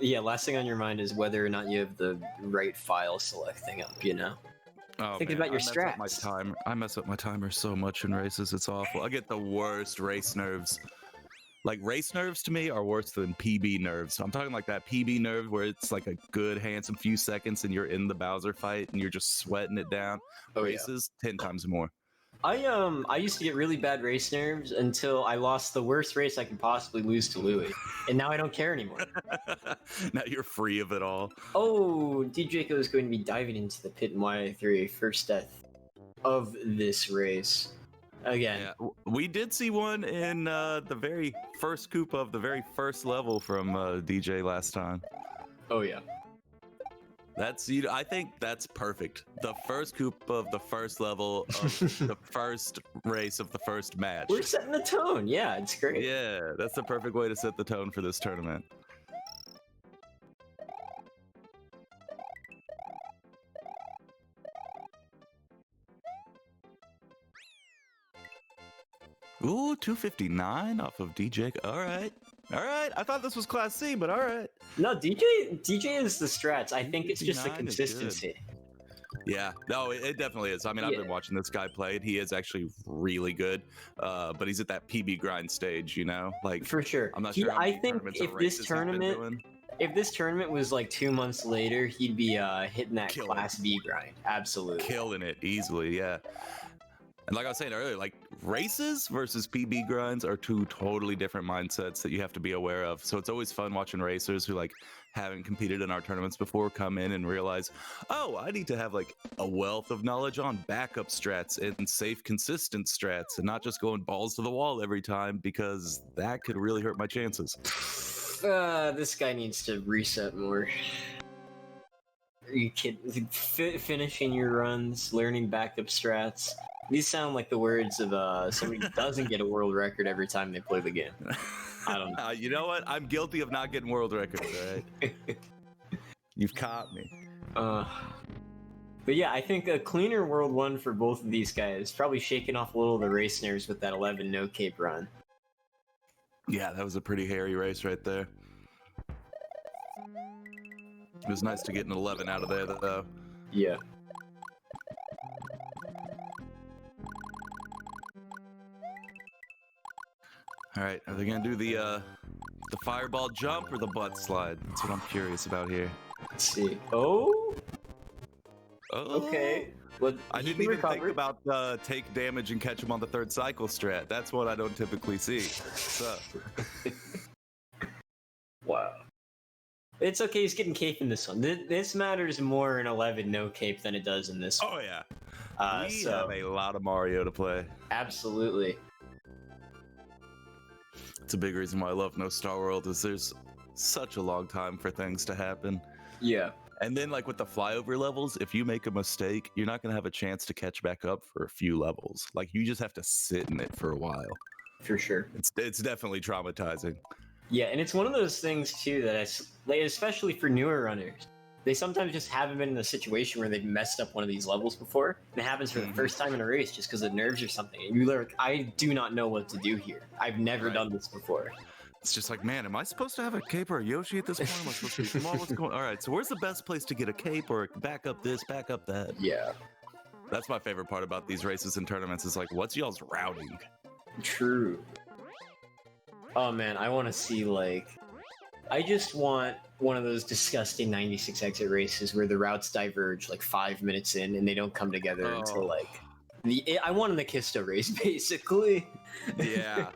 yeah, last thing on your mind is whether or not you have the right file select thing up. You know. Oh, Thinking man, about your strats. strats. I mess up my timer so much in races. It's awful. I get the worst race nerves. Like, race nerves to me are worse than PB nerves. I'm talking like that PB nerve where it's like a good handsome few seconds and you're in the Bowser fight and you're just sweating it down. Oh, Races 10 times more. I used to get really bad race nerves until I lost the worst race I could possibly lose to Louis, and now I don't care anymore. Now you're free of it all. Oh, djaco is going to be diving into the pit in Y3, first death of this race. Again. Yeah, we did see one in the very first coop of the very first level from DJ last time. Oh yeah. I think that's perfect. The first coop of the first level of the first race of the first match. We're setting the tone. Yeah, it's great. Yeah, that's the perfect way to set the tone for this tournament. Ooh, 259 off of DJ. All right. I thought this was Class C, but all right. No, DJ is the strats. I think it's just the 259 is consistency. Yeah, no, it definitely is. I mean, I've been watching this guy play. He is actually really good, but he's at that PB grind stage, you know? Like, for sure. I'm not sure how I many think tournaments or if this races he's been tournament, doing. if this tournament was like 2 months later, he'd be hitting that Killing Class B grind. Absolutely. Killing it easily, yeah. And like I was saying earlier, like, races versus PB grinds are two totally different mindsets that you have to be aware of. So it's always fun watching racers who like haven't competed in our tournaments before come in and realize, oh, I need to have like a wealth of knowledge on backup strats and safe, consistent strats, and not just going balls to the wall every time, because that could really hurt my chances. This guy needs to reset more. Are you kidding? Finishing your runs, learning backup strats. These sound like the words of somebody who doesn't get a world record every time they play the game. I don't know. You know what? I'm guilty of not getting world records, all right? You've caught me. But yeah, I think a cleaner World 1 for both of these guys. Probably shaking off a little of the race nerves with that 11 no cape run. Yeah, that was a pretty hairy race right there. It was nice to get an 11 out of there, though. Yeah. All right, are they gonna do the fireball jump or the butt slide? That's what I'm curious about here. Let's see. Oh. Oh. Okay. Well, I didn't even think about take damage and catch him on the third cycle strat. That's what I don't typically see. So. Wow. It's okay. He's getting cape in this one. This matters more in 11 no cape than it does in this one. Oh yeah. We have a lot of Mario to play. Absolutely. It's a big reason why I love No Star World, is there's such a long time for things to happen. Yeah. And then, like, with the flyover levels, if you make a mistake, you're not going to have a chance to catch back up for a few levels. Like, you just have to sit in it for a while. For sure. It's definitely traumatizing. Yeah, and it's one of those things too that like, especially for newer runners, they sometimes just haven't been in a situation where they've messed up one of these levels before. And it happens for the first time in a race just because of nerves or something. And you're like, I do not know what to do here. I've never done this before. It's just like, man, am I supposed to have a cape or a Yoshi at this point? Am I supposed to be small? What's going on? All right, so where's the best place to get a cape or back up this, back up that? Yeah. That's my favorite part about these races and tournaments is like, what's y'all's routing? True. Oh man, I want to see like, I just want one of those disgusting 96 exit races where the routes diverge like 5 minutes in and they don't come together until like I want an Akisto race basically. Yeah.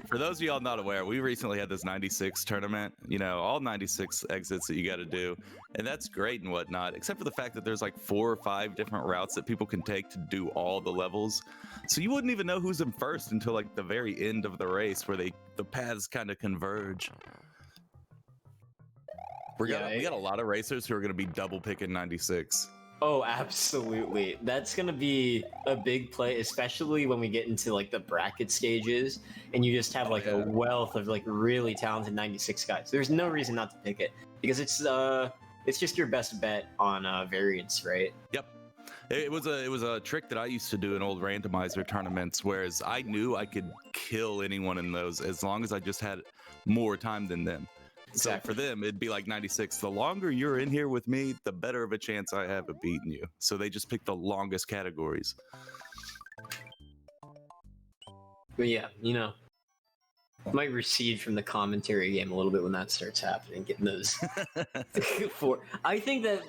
For those of y'all not aware, we recently had this 96 tournament, you know, all 96 exits that you got to do. And that's great and whatnot, except for the fact that there's like 4 or 5 different routes that people can take to do all the levels. So you wouldn't even know who's in first until like the very end of the race where the paths kind of converge. We got a lot of racers who are going to be double picking 96. Oh, absolutely. That's going to be a big play, especially when we get into like the bracket stages and you just have like a wealth of like really talented 96 guys. There's no reason not to pick it because it's just your best bet on variance, right? Yep. It was a trick that I used to do in old randomizer tournaments, whereas I knew I could kill anyone in those as long as I just had more time than them. Exactly. So for them, it'd be like 96. The longer you're in here with me, the better of a chance I have of beating you. So they just pick the longest categories. But yeah, you know, might recede from the commentary game a little bit when that starts happening, getting those I think that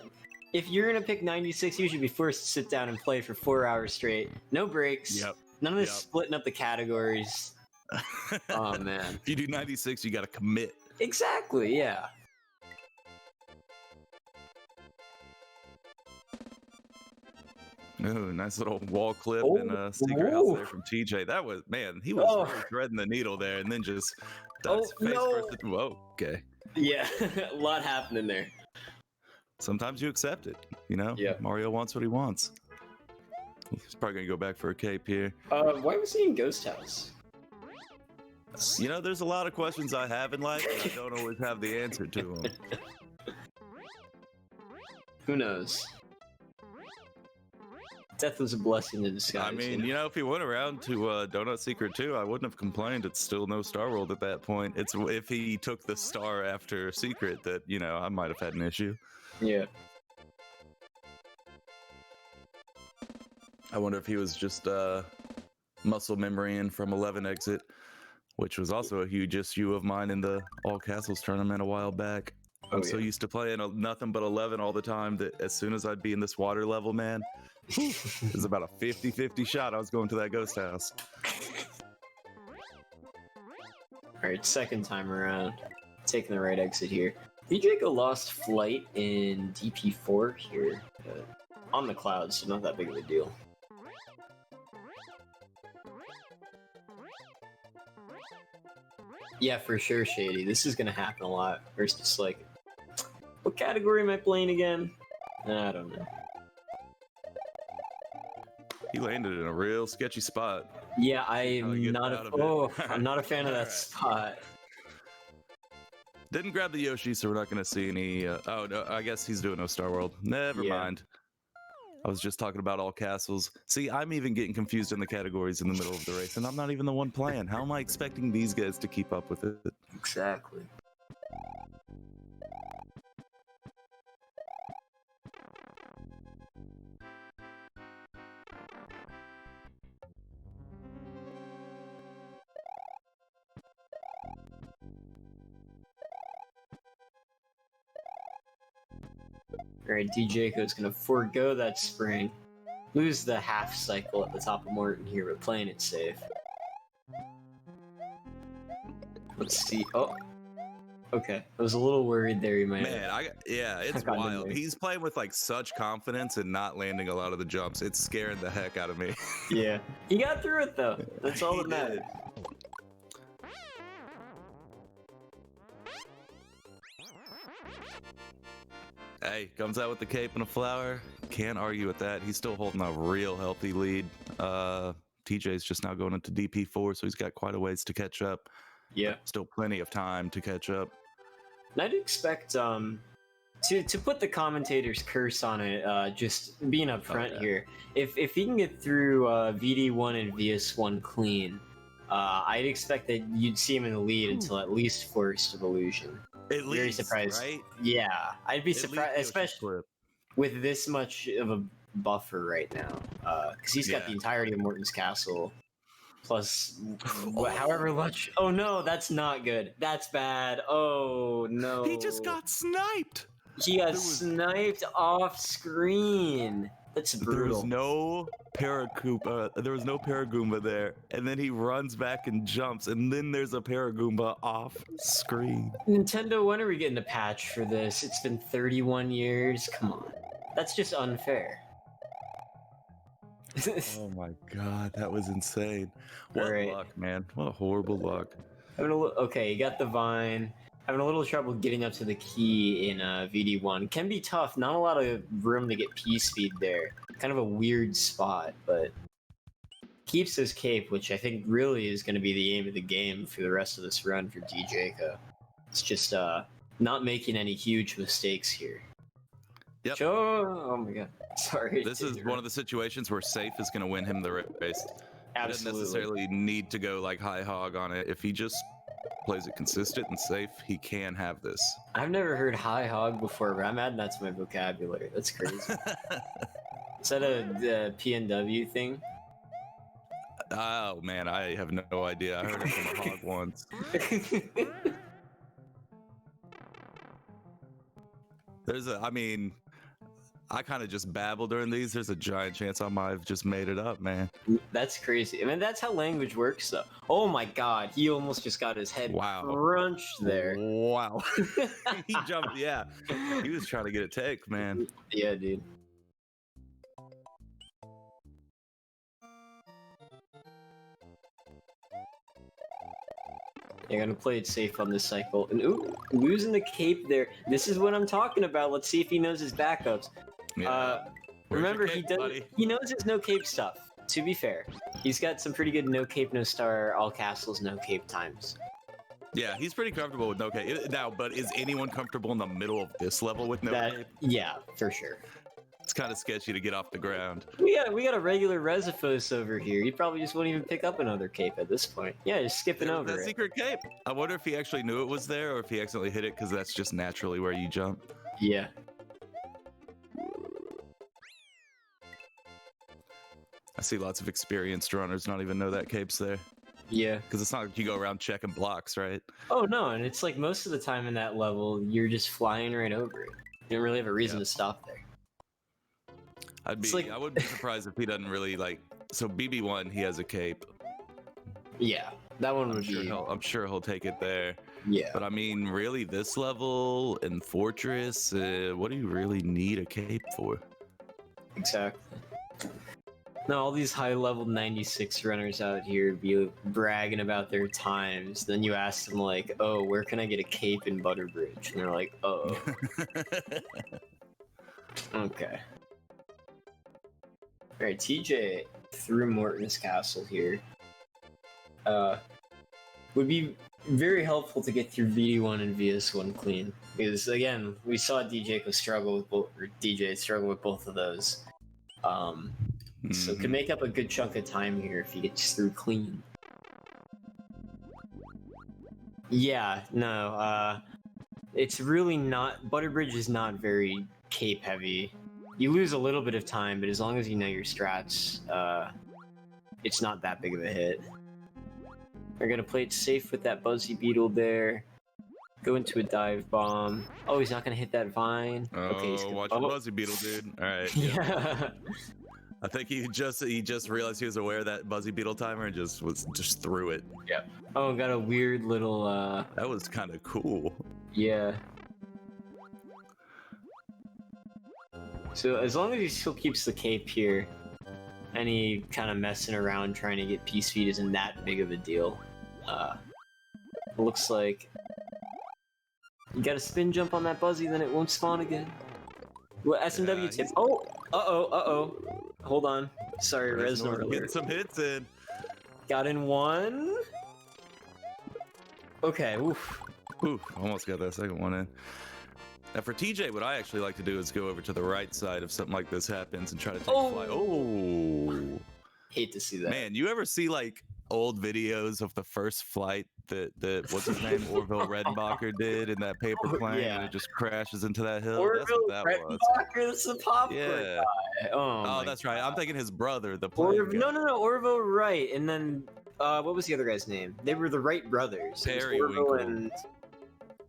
if you're going to pick 96, you should be forced to sit down and play for 4 hours straight. No breaks. Yep. None of this splitting up the categories. Oh, man. If you do 96, you got to commit. Exactly, yeah. Ooh, nice little wall clip in a secret house there from TJ. That was, man, he was really threading the needle there and then just face first. Whoa, okay. Yeah, a lot happening there. Sometimes you accept it, you know? Yeah. Mario wants what he wants. He's probably going to go back for a cape here. Why was he in Ghost House? You know, there's a lot of questions I have in life, and I don't always have the answer to them. Who knows? Death was a blessing in disguise. I mean, you know, if he went around to Donut Secret 2, I wouldn't have complained. It's still no Star World at that point. It's if he took the star after Secret that, you know, I might have had an issue. Yeah. I wonder if he was just muscle memory in from 11 exit, which was also a huge issue of mine in the All Castles tournament a while back. I'm so used to playing nothing but 11 all the time that as soon as I'd be in this water level, man, it was about a 50-50 shot I was going to that ghost house. Alright, second time around. Taking the right exit here. djaco lost flight in DP4 here. On the clouds, so not that big of a deal. Yeah, for sure, Shady. This is gonna happen a lot. Where it's just like, what category am I playing again? I don't know. He landed in a real sketchy spot. Yeah, I'm not a fan of that spot. Didn't grab the Yoshi, so we're not going to see any... oh, no, I guess he's doing no Star World. Never mind. I was just talking about All Castles. See, I'm even getting confused in the categories in the middle of the race, and I'm not even the one playing. How am I expecting these guys to keep up with it? Exactly. Alright, djaco is going to forego that spring. Lose the half cycle at the top of Morton here, but playing it safe. Let's see. Oh. Okay. I was a little worried there. You might it's wild. He's playing with like such confidence and not landing a lot of the jumps. It's scaring the heck out of me. Yeah. He got through it though. That's all that mattered. Hey, comes out with the cape and a flower. Can't argue with that. He's still holding a real healthy lead. TJ's just now going into DP4, so he's got quite a ways to catch up. Yeah. Still plenty of time to catch up. And I'd expect to put the commentator's curse on it, just being upfront here. If he can get through VD1 and VS1 clean, I'd expect that you'd see him in the lead until at least Forest of Illusion. At least, very surprised, right? Yeah, I'd be surprised, especially with this much of a buffer right now, because he's got the entirety of Morton's Castle. Plus, however much. Oh no, that's not good. That's bad. Oh no. He just got sniped. He got sniped off screen. That's brutal. There was no Paragoomba there, and then he runs back and jumps, and then there's a Paragoomba off screen. Nintendo, when are we getting a patch for this? It's been 31 years. Come on. That's just unfair. Oh my god, that was insane. What luck, man. What horrible luck. Okay, you got the vine. Having a little trouble getting up to the key in VD1. Can be tough. Not a lot of room to get P-speed there. Kind of a weird spot, but keeps his cape, which I think really is going to be the aim of the game for the rest of this run for djaco. It's just not making any huge mistakes here. Yep. Oh my god. Sorry. This is one of the situations where safe is going to win him the race. Absolutely. He doesn't necessarily need to go like high hog on it. If he just plays it consistent and safe, he can have this. I've never heard high hog before, but I'm adding that to my vocabulary. That's crazy. Is that a PNW thing? Oh man, I have no idea. I heard it from a hog once. I kind of just babble during these. There's a giant chance I might have just made it up, man. That's crazy. I mean, that's how language works, though. Oh my god, he almost just got his head crunched there. Wow. He jumped, yeah. He was trying to get a take, man. Yeah, dude. You're gonna play it safe on this cycle. And ooh, losing the cape there. This is what I'm talking about. Let's see if he knows his backups. Yeah. Remember, cape, he knows his no cape stuff. To be fair, he's got some pretty good no cape, no star, all castles, no cape times. Yeah, he's pretty comfortable with no cape. Now, but is anyone comfortable in the middle of this level with no cape? Yeah, for sure. It's kind of sketchy to get off the ground. We got a regular Resifos over here. He probably just won't even pick up another cape at this point. Yeah, just skipping over it. Secret cape. I wonder if he actually knew it was there or if he accidentally hit it because that's just naturally where you jump. Yeah. I see lots of experienced runners not even know that cape's there. Yeah. Because it's not like you go around checking blocks, right? Oh, no, and it's like most of the time in that level, you're just flying right over it. You don't really have a reason to stop there. I wouldn't be surprised if he doesn't really like. So BB1, he has a cape. Yeah, that one would be. I'm sure he'll take it there. Yeah. But I mean, really, this level in Fortress, what do you really need a cape for? Exactly. No, all these high-level 96 runners out here be bragging about their times. Then you ask them like, "Oh, where can I get a cape in Butterbridge?" And they're like, "Oh." Okay. Alright, TJ through Morton's Castle here. Would be very helpful to get through VD1 and VS1 clean. Because, again, we saw djaco struggle with DJ struggle with both of those. So it could make up a good chunk of time here if he gets through clean. Yeah, no, it's really not... Butterbridge is not very cape heavy. You lose a little bit of time, but as long as you know your strats, it's not that big of a hit. We're gonna play it safe with that Buzzy Beetle there. Go into a dive bomb. Oh, he's not gonna hit that vine. Oh, okay, he's watch the Buzzy Beetle, dude. All right. Yeah. I think he just realized he was aware of that Buzzy Beetle timer and just threw it. Yeah. Oh, got a weird little. That was kind of cool. Yeah. So as long as he still keeps the cape here, any kind of messing around trying to get P-speed isn't that big of a deal. It looks like you got a spin jump on that Buzzy, then it won't spawn again. Well, SMW tip. Oh, uh-oh. Hold on. Sorry, Reznor alert. Getting some hits in. Got in one. Okay, oof. Ooh, almost got that second one in. Now for TJ, what I actually like to do is go over to the right side if something like this happens and try to take a flight. Oh, hate to see that. man, you ever see like old videos of the first flight that what's his name, Orville Redenbacher did in that paper plane, and it just crashes into that hill? That's what that was. Redenbacher, that's the popcorn Yeah. guy. Oh, that's right. I'm thinking his brother, the Or plane guy. no, Orville Wright, and then what was the other guy's name? They were the Wright brothers. Orville and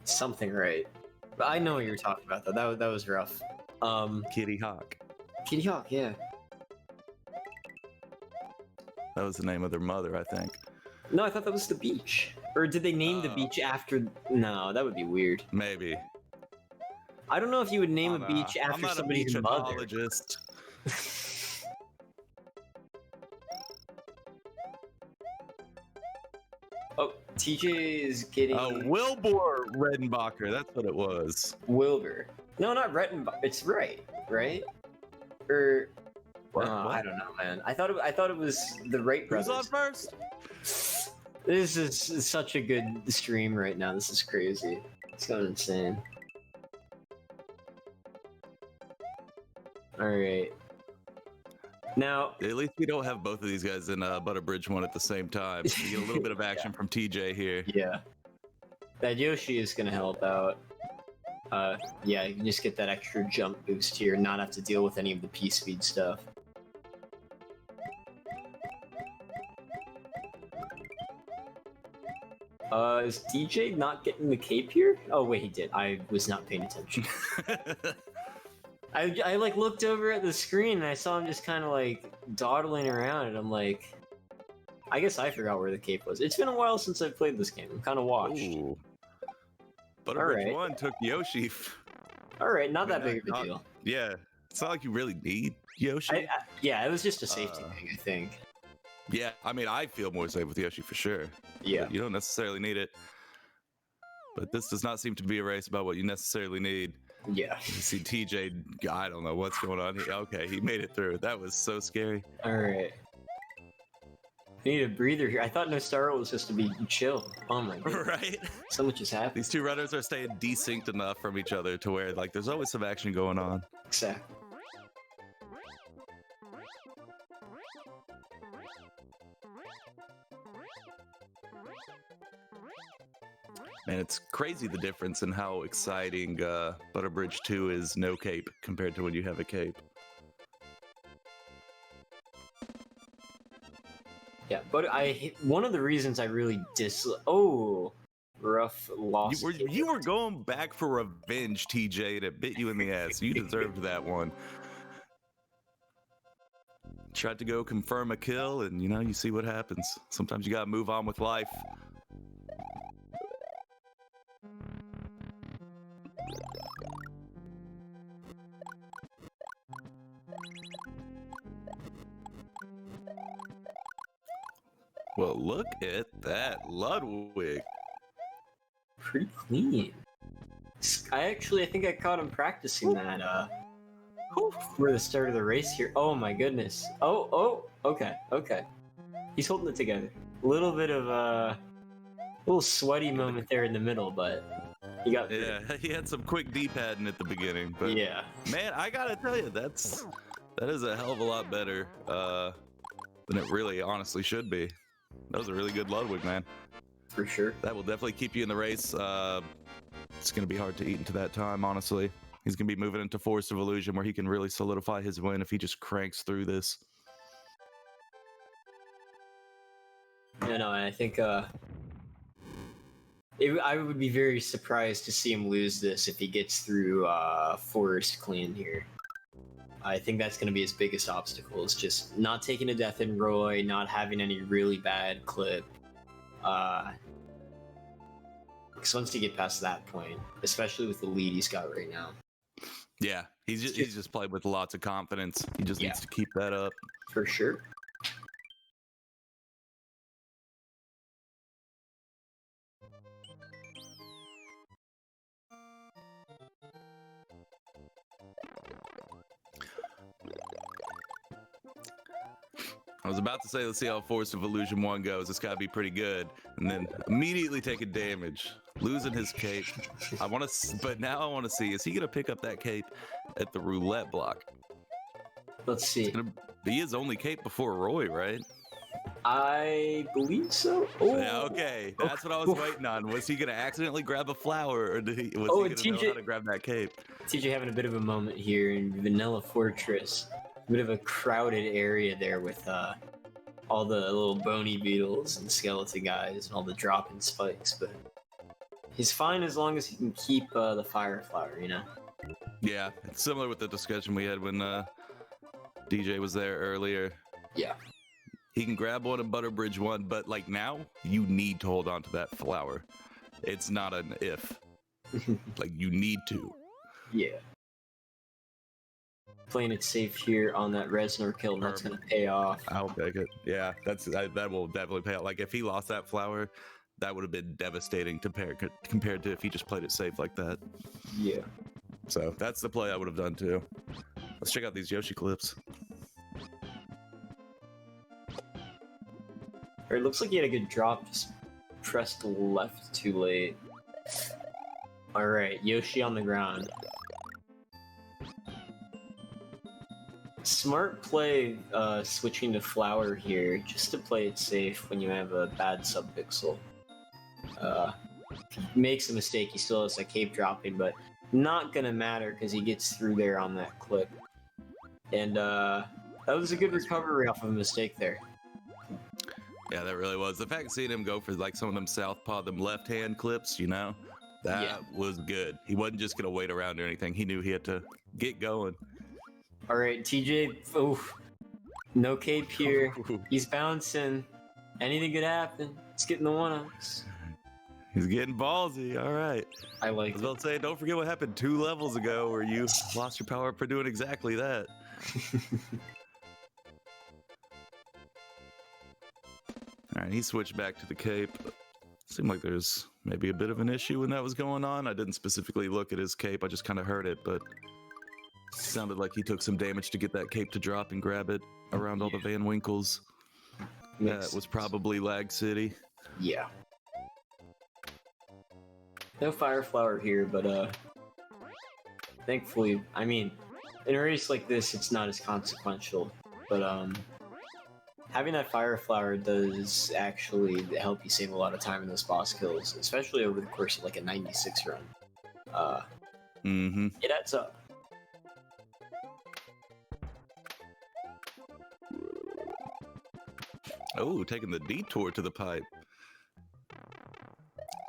something Wright. But I know what you're talking about though. That was rough. Kitty Hawk. Kitty Hawk, yeah. That was the name of their mother, I think. No, I thought that was the beach. Or did they name the beach after? No, that would be weird. Maybe. I don't know if you would name a beach after somebody's mother. I'm not a beach apologist. Oh, TJ is getting. Wilbur Redenbacher. That's what it was. Wilbur. No, not Redenbacher. It's right? Or. What? I don't know, man. I thought it was the Wright brothers. Who's on first? This is such a good stream right now. This is crazy. It's going insane. All right. Now, at least we don't have both of these guys in Butterbridge 1 at the same time. So you get a little bit of action from TJ here. Yeah. That Yoshi is gonna help out. Yeah, you can just get that extra jump boost here and not have to deal with any of the P-speed stuff. Is DJ not getting the cape here? Oh wait, he did. I was not paying attention. I like looked over at the screen and I saw him just kind of like dawdling around and I'm like, I guess I forgot where the cape was. It's been a while since I've played this game. I'm kind of watched. Ooh. Butterbridge 1 took Yoshi. Alright, not that big of a deal. Yeah, it's not like you really need Yoshi. Yeah, it was just a safety thing, I think. Yeah, I mean, I feel more safe with Yoshi for sure. Yeah. You don't necessarily need it. But this does not seem to be a race about what you necessarily need. Yeah. You see TJ, I don't know what's going on here. Okay, he made it through. That was so scary. Alright. I need a breather here. I thought No Star was just to be chill. Oh my god. Right? So much is happening. These two runners are staying desynced enough from each other to where, like, there's always some action going on. Exactly. Man, it's crazy the difference in how exciting Butterbridge 2 is no cape compared to when you have a cape. Yeah, but one of the reasons I really rough loss. You were going back for revenge, TJ, that bit you in the ass. You deserved that one. Tried to go confirm a kill, and you see what happens. Sometimes you gotta move on with life. Well, look at that, Ludwig. Pretty clean. I think I caught him practicing that for the start of the race here. Oh my goodness. Oh, okay. He's holding it together. A little bit of a little sweaty moment there in the middle, but he got through. Yeah, he had some quick D-padding at the beginning, but yeah. Man, I gotta tell you, that is a hell of a lot better than it really honestly should be. That was a really good Ludwig, man. For sure. That will definitely keep you in the race. It's going to be hard to eat into that time, honestly. He's going to be moving into Forest of Illusion where he can really solidify his win if he just cranks through this. Yeah, no, I think I would be very surprised to see him lose this if he gets through Forest clean here. I think that's going to be his biggest obstacle, is just not taking a death in Roy, not having any really bad clip. Because once you get past that point, especially with the lead he's got right now. Yeah, he's just played with lots of confidence. He just needs to keep that up. For sure. I was about to say, let's see how Force of Illusion 1 goes. It's got to be pretty good. And then immediately taking damage, losing his cape. But now I want to see, is he going to pick up that cape at the roulette block? Let's see. It's gonna be his only cape before Roy, right? I believe so. Oh, Yeah, okay. That's what I was waiting on. Was he going to accidentally grab a flower, or was he going to know how to grab that cape? TJ having a bit of a moment here in Vanilla Fortress. A bit of a crowded area there with all the little bony beetles and skeleton guys and all the dropping spikes, but he's fine as long as he can keep the fire flower, you know? Yeah, it's similar with the discussion we had when DJ was there earlier. Yeah. He can grab one and Butterbridge one, but like now, you need to hold on to that flower. It's not an if. Like, you need to. Yeah. Playing it safe here on that Reznor kill, and that's going to pay off. I'll take it. Yeah, that will definitely pay off. Like, if he lost that flower, that would have been devastating compared to if he just played it safe like that. Yeah. So that's the play I would have done too. Let's check out these Yoshi clips. It looks like he had a good drop, just pressed left too late. Alright, Yoshi on the ground. Smart play switching to flower here, just to play it safe when you have a bad subpixel. If he makes a mistake, he still has a cape dropping, but not gonna matter because he gets through there on that clip. And that was a good recovery off of a mistake there. Yeah, that really was. The fact of seeing him go for like some of them southpaw, them left-hand clips, you know, that was good. He wasn't just gonna wait around or anything. He knew he had to get going. All right, TJ. Oof. No cape here. He's bouncing. Anything could happen. He's getting the one-ups. He's getting ballsy. All right. I like it. I was about to say, don't forget what happened 2 levels ago where you lost your power up for doing exactly that. All right, he switched back to the cape. Seemed like there's maybe a bit of an issue when that was going on. I didn't specifically look at his cape. I just kind of heard it, but it sounded like he took some damage to get that cape to drop and grab it around all the Van Winkles. That was probably Lag City. Yeah. No fire flower here, but thankfully, I mean, in a race like this, it's not as consequential. But having that fire flower does actually help you save a lot of time in those boss kills, especially over the course of like a 96 run. It adds up. Oh, taking the detour to the pipe.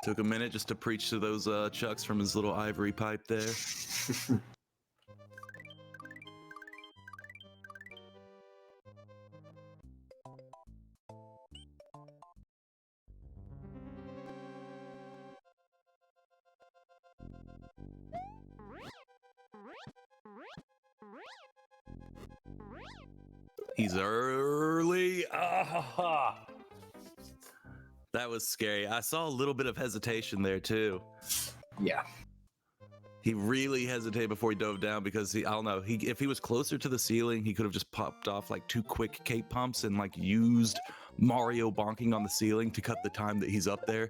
Took a minute just to preach to those chucks from his little ivory pipe there. He's early. That was scary. I saw a little bit of hesitation there too. Yeah. He really hesitated before he dove down because I don't know. If he was closer to the ceiling, he could have just popped off like 2 quick cape pumps and like used Mario bonking on the ceiling to cut the time that he's up there.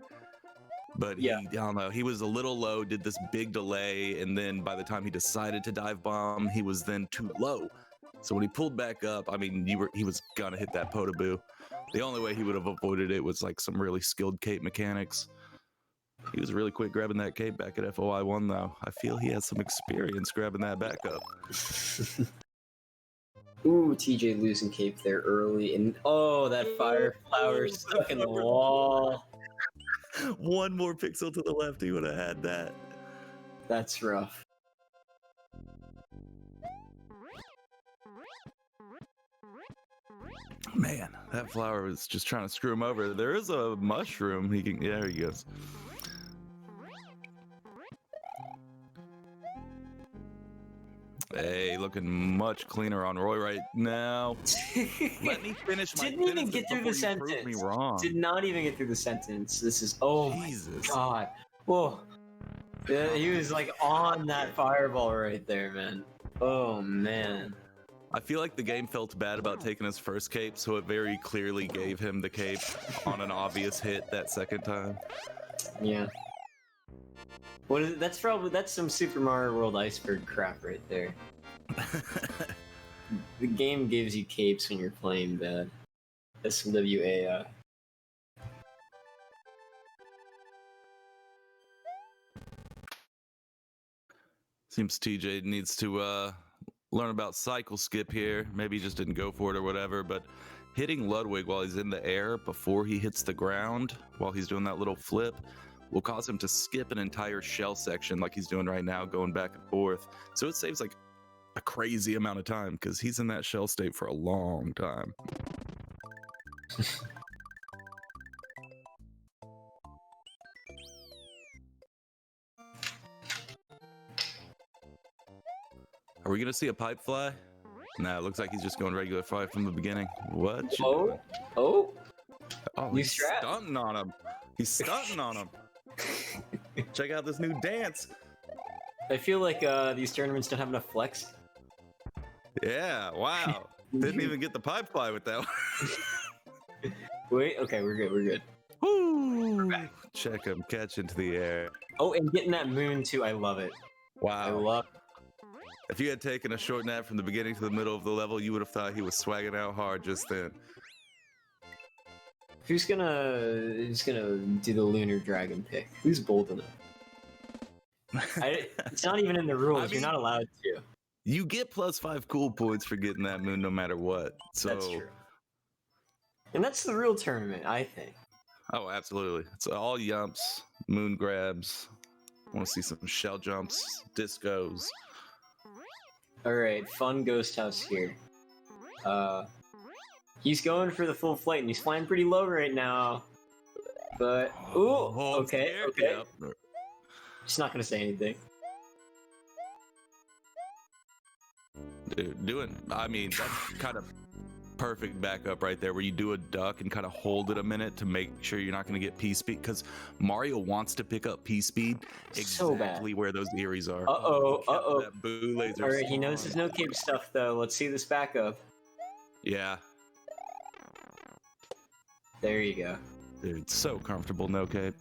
But I don't know. He was a little low, did this big delay, and then by the time he decided to dive bomb, he was then too low. So when he pulled back up, I mean, he was gonna hit that Potaboo. The only way he would have avoided it was like some really skilled cape mechanics. He was really quick grabbing that cape back at FOI 1, though. I feel he has some experience grabbing that back up. Ooh, TJ losing cape there early, and oh, that fire flower stuck in the wall. 1 more pixel to the left, he would have had that. That's rough. Man, that flower was just trying to screw him over. There is a mushroom. He can. Yeah, there he goes. Hey, looking much cleaner on Roy right now. Let me finish my Didn't even get through the sentence. Me wrong. Did not even get through the sentence. This is Jesus. My God. Whoa. Yeah, he was like on that fireball right there, man. Oh man. I feel like the game felt bad about taking his first cape, so it very clearly gave him the cape on an obvious hit that second time. Yeah. What is it? That's some Super Mario World iceberg crap right there. The game gives you capes when you're playing bad. SWAI. Seems TJ needs to learn about cycle skip here. Maybe he just didn't go for it or whatever, but hitting Ludwig while he's in the air before he hits the ground, while he's doing that little flip, will cause him to skip an entire shell section like he's doing right now, going back and forth. So it saves like a crazy amount of time because he's in that shell state for a long time. Are we gonna see a pipe fly? Nah, it looks like he's just going regular fly from the beginning. What? Oh, He's stunting on him. He's stunting on him. Check out this new dance. I feel like these tournaments don't have enough flex. Yeah, wow. Didn't even get the pipe fly with that one. Wait, okay, we're good. Woo! Check him catch into the air. Oh, and getting that moon too, I love it. Wow. I love it. If you had taken a short nap from the beginning to the middle of the level, you would have thought he was swagging out hard just then. Who's gonna do the lunar dragon pick? Who's bold enough? It's not even in the rules. I mean, you're not allowed to. You get +5 cool points for getting that moon no matter what. So that's true. And that's the real tournament, I think. Oh, absolutely. It's all yumps, moon grabs. I want to see some shell jumps, discos. Alright, fun ghost house here. He's going for the full flight and he's flying pretty low right now. But okay. Yep. Just not gonna say anything. Dude, I mean, that's kind of perfect backup right there, where you do a duck and kind of hold it a minute to make sure you're not going to get P-speed, because Mario wants to pick up P-speed exactly where those Eries are. Uh-oh. Boo laser. Alright, he knows his no cape stuff, though. Let's see this backup. Yeah. There you go. Dude, it's so comfortable, no cape.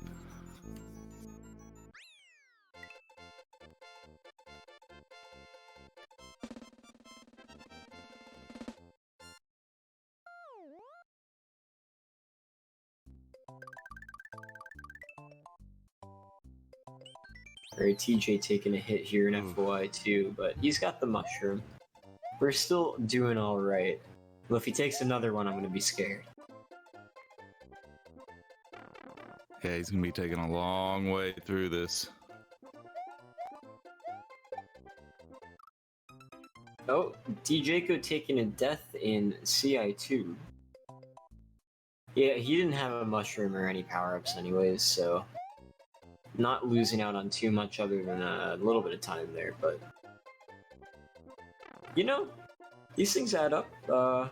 Alright, TJ taking a hit here in FY2, but he's got the mushroom. We're still doing alright. Well, if he takes another one, I'm gonna be scared. Yeah, he's gonna be taking a long way through this. Oh, djaco taking a death in CI2. Yeah, he didn't have a mushroom or any power-ups anyways, so not losing out on too much other than a little bit of time there, but you know, these things add up. Want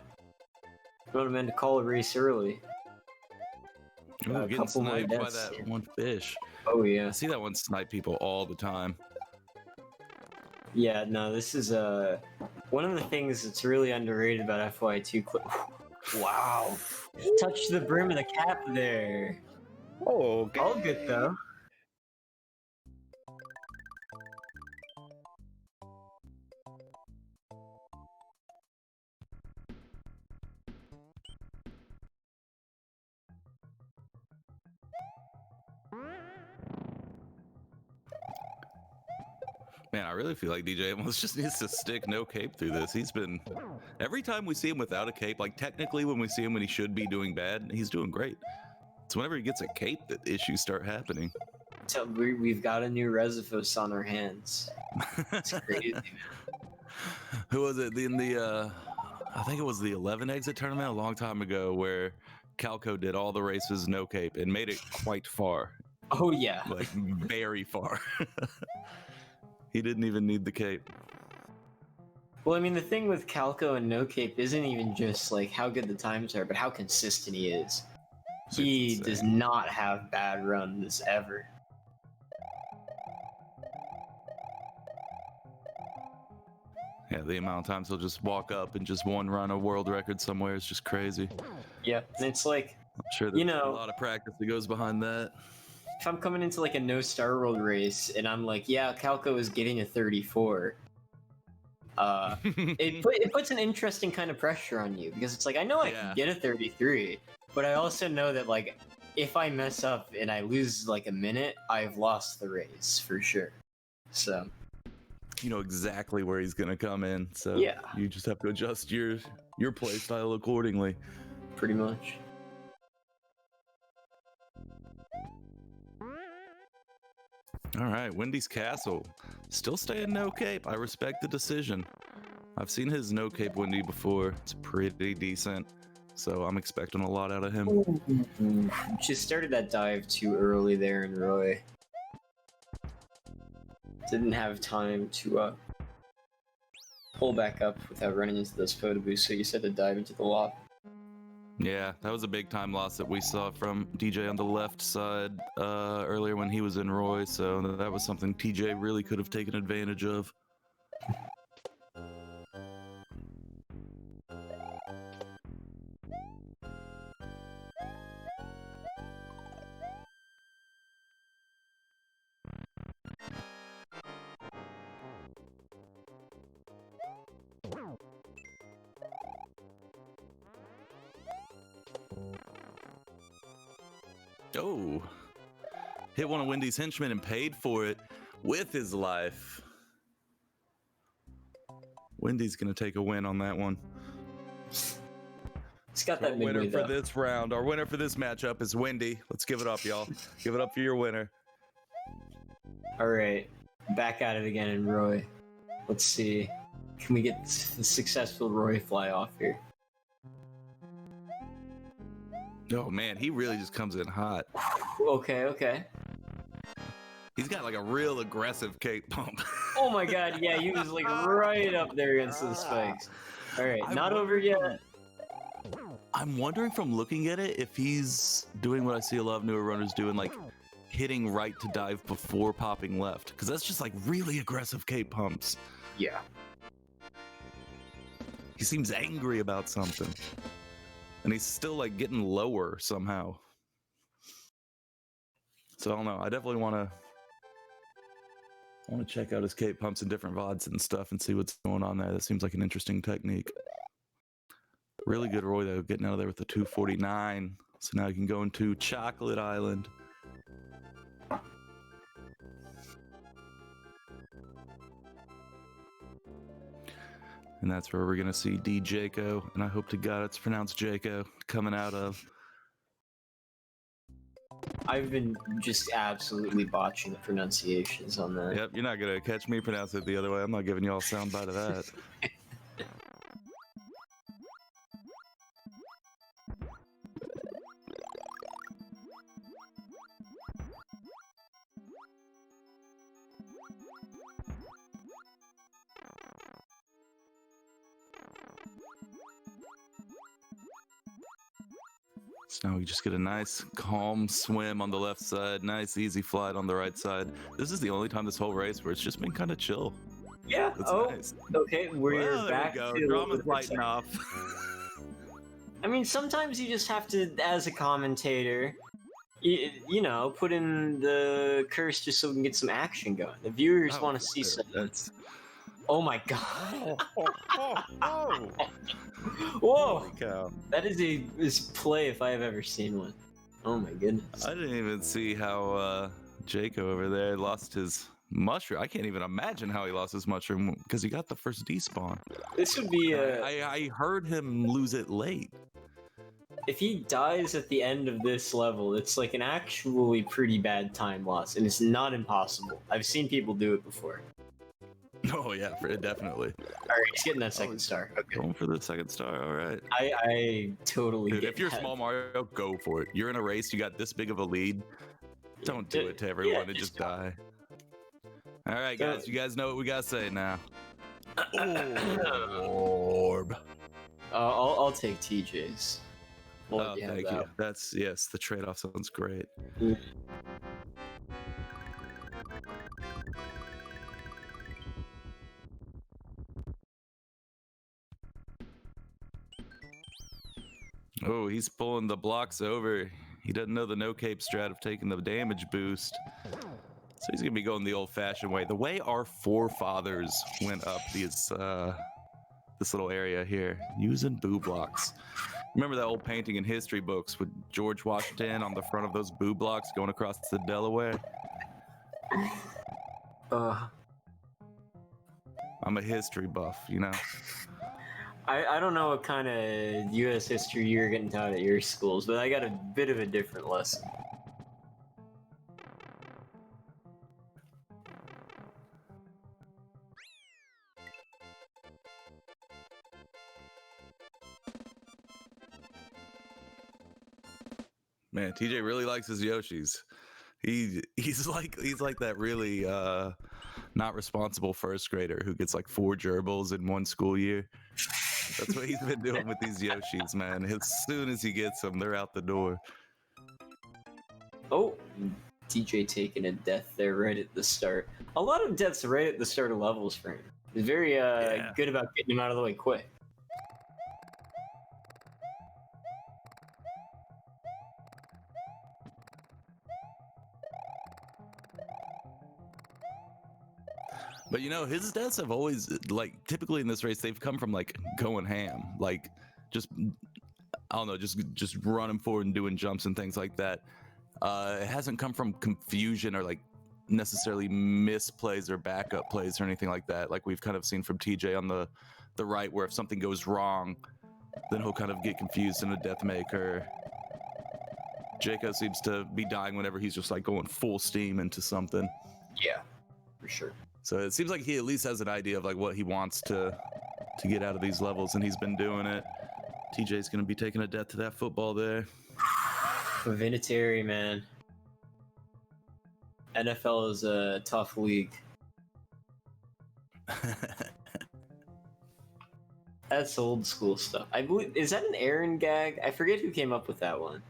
a man to call a race early. Ooh, getting sniped by that one fish. Oh yeah. I see that one snipe people all the time. Yeah, no, this is one of the things that's really underrated about FY2 clip. Wow. Touch the brim of the cap there. Oh, okay. All good though. Man, I really feel like DJ almost just needs to stick no cape through this. He's been, every time we see him without a cape, like technically when we see him when he should be doing bad, he's doing great. It's whenever he gets a cape that issues start happening. So we've got a new Resifos on our hands. It's crazy. Who was it in the, I think it was the 11 exit tournament a long time ago where Calco did all the races no cape and made it quite far. Oh yeah. Like very far. He didn't even need the cape. Well, I mean, the thing with Calco and no cape isn't even just like how good the times are, but how consistent he is. He does not have bad runs ever. Yeah, the amount of times he'll just walk up and just one run a world record somewhere is just crazy. Yeah, and it's like, I'm sure there's a lot of practice that goes behind that. if I'm coming into like a no Star World race and I'm like, yeah, Calco is getting a 34. It puts an interesting kind of pressure on you because it's like, I know I can get a 33, but I also know that like if I mess up and I lose like a minute, I've lost the race for sure. So you know exactly where he's gonna come in, so yeah, you just have to adjust your play style accordingly. Pretty much. All right, Wendy's Castle. Still staying no cape. I respect the decision. I've seen his no cape Wendy before. It's pretty decent. So I'm expecting a lot out of him. She started that dive too early there in Roy. Didn't have time to pull back up without running into those photo booths, so you said to dive into the lock. Yeah, that was a big time loss that we saw from DJ on the left side earlier when he was in Roy, so that was something TJ really could have taken advantage of. Oh, hit one of Wendy's henchmen and paid for it with his life. Wendy's gonna take a win on that one. He's got that our winner for this round. Our winner for this matchup is Wendy. Let's give it up, y'all. Give it up for your winner. All right, back at it again in Roy. Let's see. Can we get the successful Roy fly off here? Oh man, he really just comes in hot. Okay. He's got like a real aggressive cape pump. Oh my god, yeah, he was like right up there against the spikes. All right, not over yet. I'm wondering from looking at it if he's doing what I see a lot of newer runners doing, like hitting right to dive before popping left, because that's just like really aggressive cape pumps. Yeah. He seems angry about something. And he's still like getting lower somehow. So I don't know. I definitely want to check out his cape pumps and different VODs and stuff and see what's going on there. That seems like an interesting technique. Really good Roy though, getting out of there with the 249. So now you can go into Chocolate Island. And that's where we're going to see djaco, and I hope to God it's pronounced Jaco, coming out of. I've been just absolutely botching the pronunciations on that. Yep, you're not going to catch me pronounce it the other way. I'm not giving you all a soundbite of that. So now we just get a nice calm swim on the left side, nice easy flight on the right side. This is the only time this whole race where it's just been kind of chill. Yeah. That's nice. Okay. We're back there we to go. Drama's lighting off. I mean, sometimes you just have to, as a commentator, you know, put in the curse just so we can get some action going. The viewers want to see something. Oh my god! Whoa! Holy cow. That is a play if I have ever seen one. Oh my goodness! I didn't even see how Jaco over there lost his mushroom. I can't even imagine how he lost his mushroom because he got the first despawn. This would be I heard him lose it late. If he dies at the end of this level, it's like an actually pretty bad time loss, and it's not impossible. I've seen people do it before. Oh yeah, definitely. All right, he's getting that second star. Okay. Going for the second star. All right. I totally. Dude, if you're Small Mario, go for it. You're in a race. You got this big of a lead. Don't do it to everyone and just die. All right, guys. You guys know what we gotta say now. Orb. I'll take TJ's. Oh, thank you. That's yes. The trade-off sounds great. Oh, he's pulling the blocks over. He doesn't know the no cape strat of taking the damage boost. So he's gonna be going the old-fashioned way. The way our forefathers went up this little area here, using boo blocks. Remember that old painting in history books with George Washington on the front of those boo blocks going across the Delaware? I'm a history buff, you know? I don't know what kind of U.S. history you're getting taught at your schools, but I got a bit of a different lesson. Man, TJ really likes his Yoshis. He's like that really not responsible first grader who gets like 4 gerbils in one school year. That's what he's been doing with these Yoshis, man. As soon as he gets them, they're out the door. Oh, DJ taking a death there right at the start. A lot of deaths right at the start of levels for him. He's very good about getting him out of the way quick. But you know, his deaths have always, like, typically in this race, they've come from like going ham, like just I don't know, just running forward and doing jumps and things like that. It hasn't come from confusion or like necessarily misplays or backup plays or anything like that. Like we've kind of seen from TJ on the right, where if something goes wrong, then he'll kind of get confused in a death maker. Djaco seems to be dying whenever he's just like going full steam into something. Yeah, for sure. So it seems like he at least has an idea of like what he wants to get out of these levels, and he's been doing it. TJ's gonna be taking a death to that football there. Vinatieri, man. NFL is a tough league. That's old school stuff. I believe, is that an Aaron gag? I forget who came up with that one.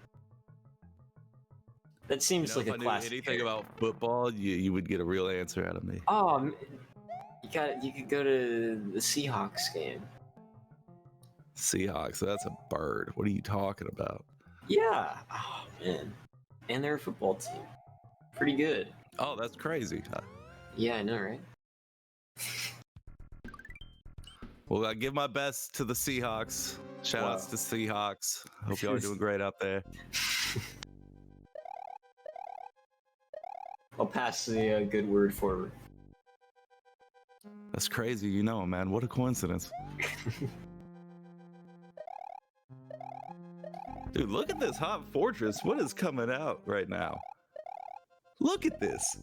That seems like a classic. If I knew anything about football, you would get a real answer out of me. Oh, you could go to the Seahawks game. Seahawks, that's a bird. What are you talking about? Yeah. Oh man. And they're a football team. Pretty good. Oh, that's crazy. Yeah, I know, right? Well, I give my best to the Seahawks. Shout outs to Seahawks. Hope y'all are doing great out there. I'll pass the good word forward. That's crazy, you know, man. What a coincidence. Dude, look at this hot fortress. What is coming out right now? Look at this.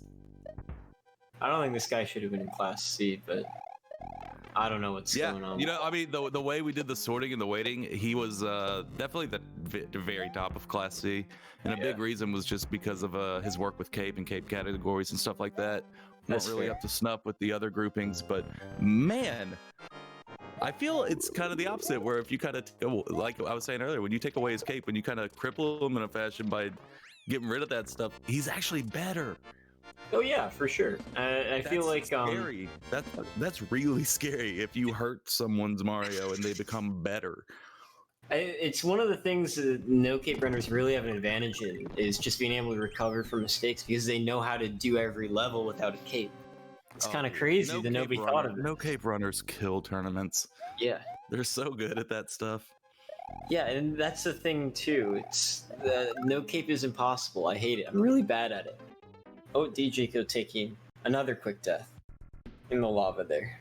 I don't think this guy should have been in Class C, but I don't know what's going on. You know, I mean, the way we did the sorting and the weighting, he was definitely the very top of Class C. And a big reason was just because of his work with Cape and Cape categories and stuff like that. Weren't really up to snuff with the other groupings, but man, I feel it's kind of the opposite, where if you kind of, like I was saying earlier, when you take away his Cape, when you kind of cripple him in a fashion by getting rid of that stuff, he's actually better. Oh yeah, for sure. I feel like scary. That's really scary if you hurt someone's Mario and they become better. It's one of the things that no cape runners really have an advantage in, is just being able to recover from mistakes, because they know how to do every level without a cape. It's kind of crazy that nobody thought of it. No cape runners kill tournaments. Yeah. They're so good at that stuff. Yeah, and that's the thing too. It's no cape is impossible. I hate it. I'm really bad at it. Oh, djaco taking another quick death in the lava there.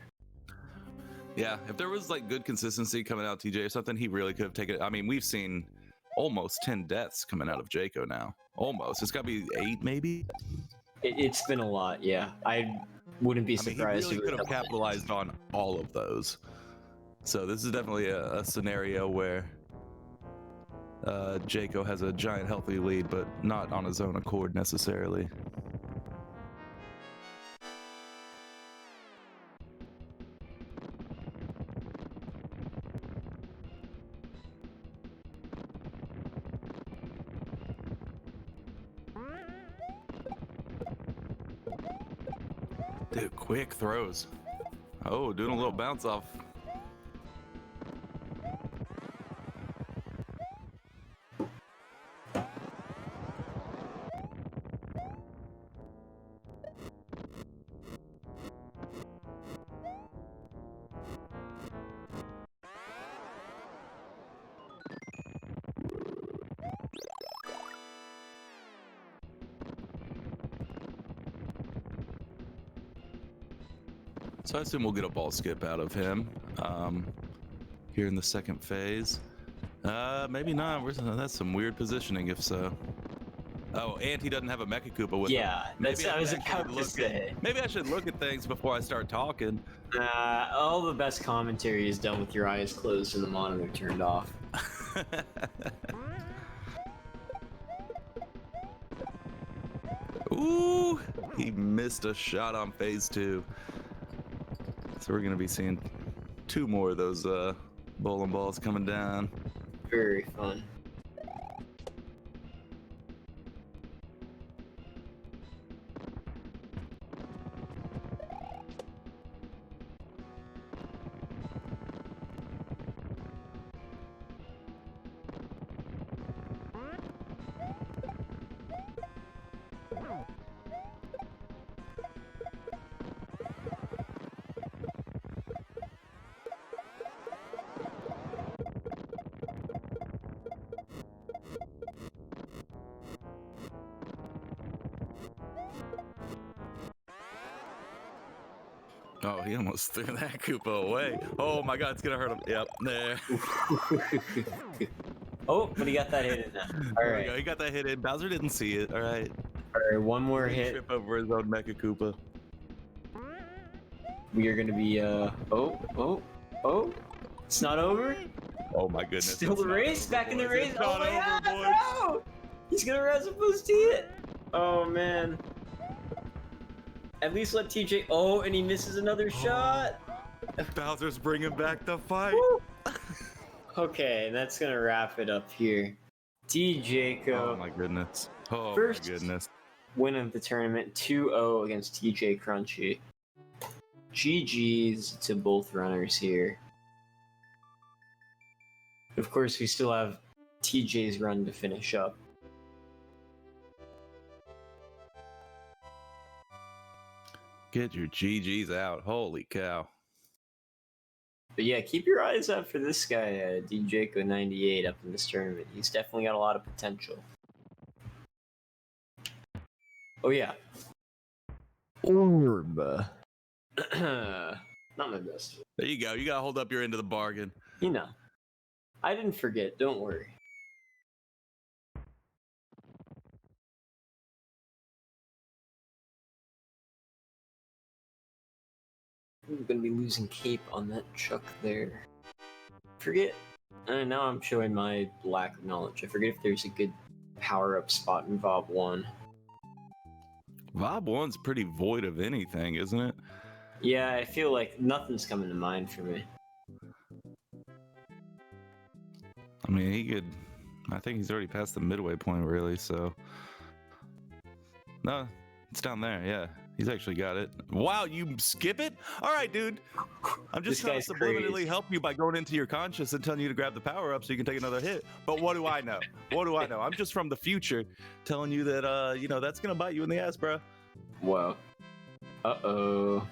Yeah, if there was like good consistency coming out of TJ or something, he really could have taken it. I mean, we've seen almost 10 deaths coming out of Djaco now. Almost. It's got to be 8 maybe? It's been a lot, yeah. I wouldn't be surprised. He really could have capitalized on all of those. So this is definitely a scenario where Djaco has a giant healthy lead, but not on his own accord necessarily. Dude, quick throws. Oh, doing a little bounce off. So I assume we'll get a ball skip out of him here in the second phase. Maybe not. That's some weird positioning if so. Oh, and he doesn't have a Mecha Koopa with him. Yeah, that's what I was about to say. Maybe I should look at things before I start talking. All the best commentary is done with your eyes closed and the monitor turned off. Ooh, he missed a shot on phase 2. So we're going to be seeing 2 more of those bowling balls coming down. Very fun. Oh, he almost threw that Koopa away. Oh my god, it's gonna hurt him. Yep, there. Oh, but he got that hit in now. All There right. we go. He got that hit in. Bowser didn't see it. All right. All right, one more Big hit. trip over his own Mecha Koopa. We are gonna be oh. It's not over. Oh my goodness. Still the race, back in the race. It's Oh not my over, god, boys. no! He's gonna Rasmus it. Oh man. At least let TJ. Oh, and he misses another shot. Bowser's bringing back the fight. Okay, that's gonna wrap it up here. djaco. Oh my goodness. Oh First my goodness. win of the tournament, 2-0 against Tjcrunchy. GG's to both runners here. Of course, we still have TJ's run to finish up. Get your GGs out. Holy cow. But yeah, keep your eyes out for this guy, djaco98, up in this tournament. He's definitely got a lot of potential. Oh yeah. Orb. Not my best. There you go. You gotta hold up your end of the bargain. You know. I didn't forget, don't worry. I'm gonna be losing cape on that Chuck there. Forget. Now I'm showing my lack of knowledge. I forget if there's a good power-up spot in Vob 1. Vob 1's pretty void of anything, isn't it? Yeah, I feel like nothing's coming to mind for me. I mean, he could. I think he's already past the midway point, really, so. No, it's down there, yeah. He's actually got it. Wow, you skip it? All right, dude. I'm just trying to subliminally help you by going into your conscious and telling you to grab the power up so you can take another hit. But what do I know? What do I know? I'm just from the future telling you that, you know, that's going to bite you in the ass, bro. Whoa. Uh-oh.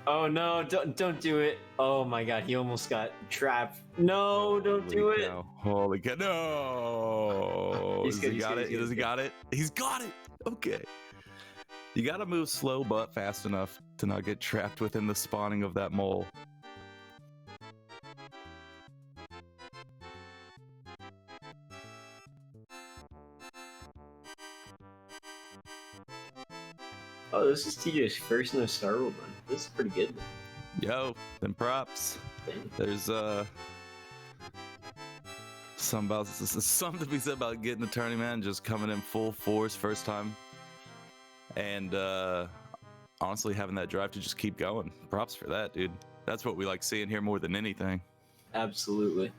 Oh no, don't do it. Oh my god, he almost got trapped. No, don't do it. Holy cow. No. He's good, He got it? Does he got it? He's got it. Okay. You got to move slow but fast enough to not get trapped within the spawning of that mole. Oh, this is TJ's first no Star World run. This is pretty good. Yo, then props. Dang. There's something to be said about getting the Tourney, man, just coming in full force first time. And honestly having that drive to just keep going. Props for that, dude. That's what we like seeing here more than anything. Absolutely.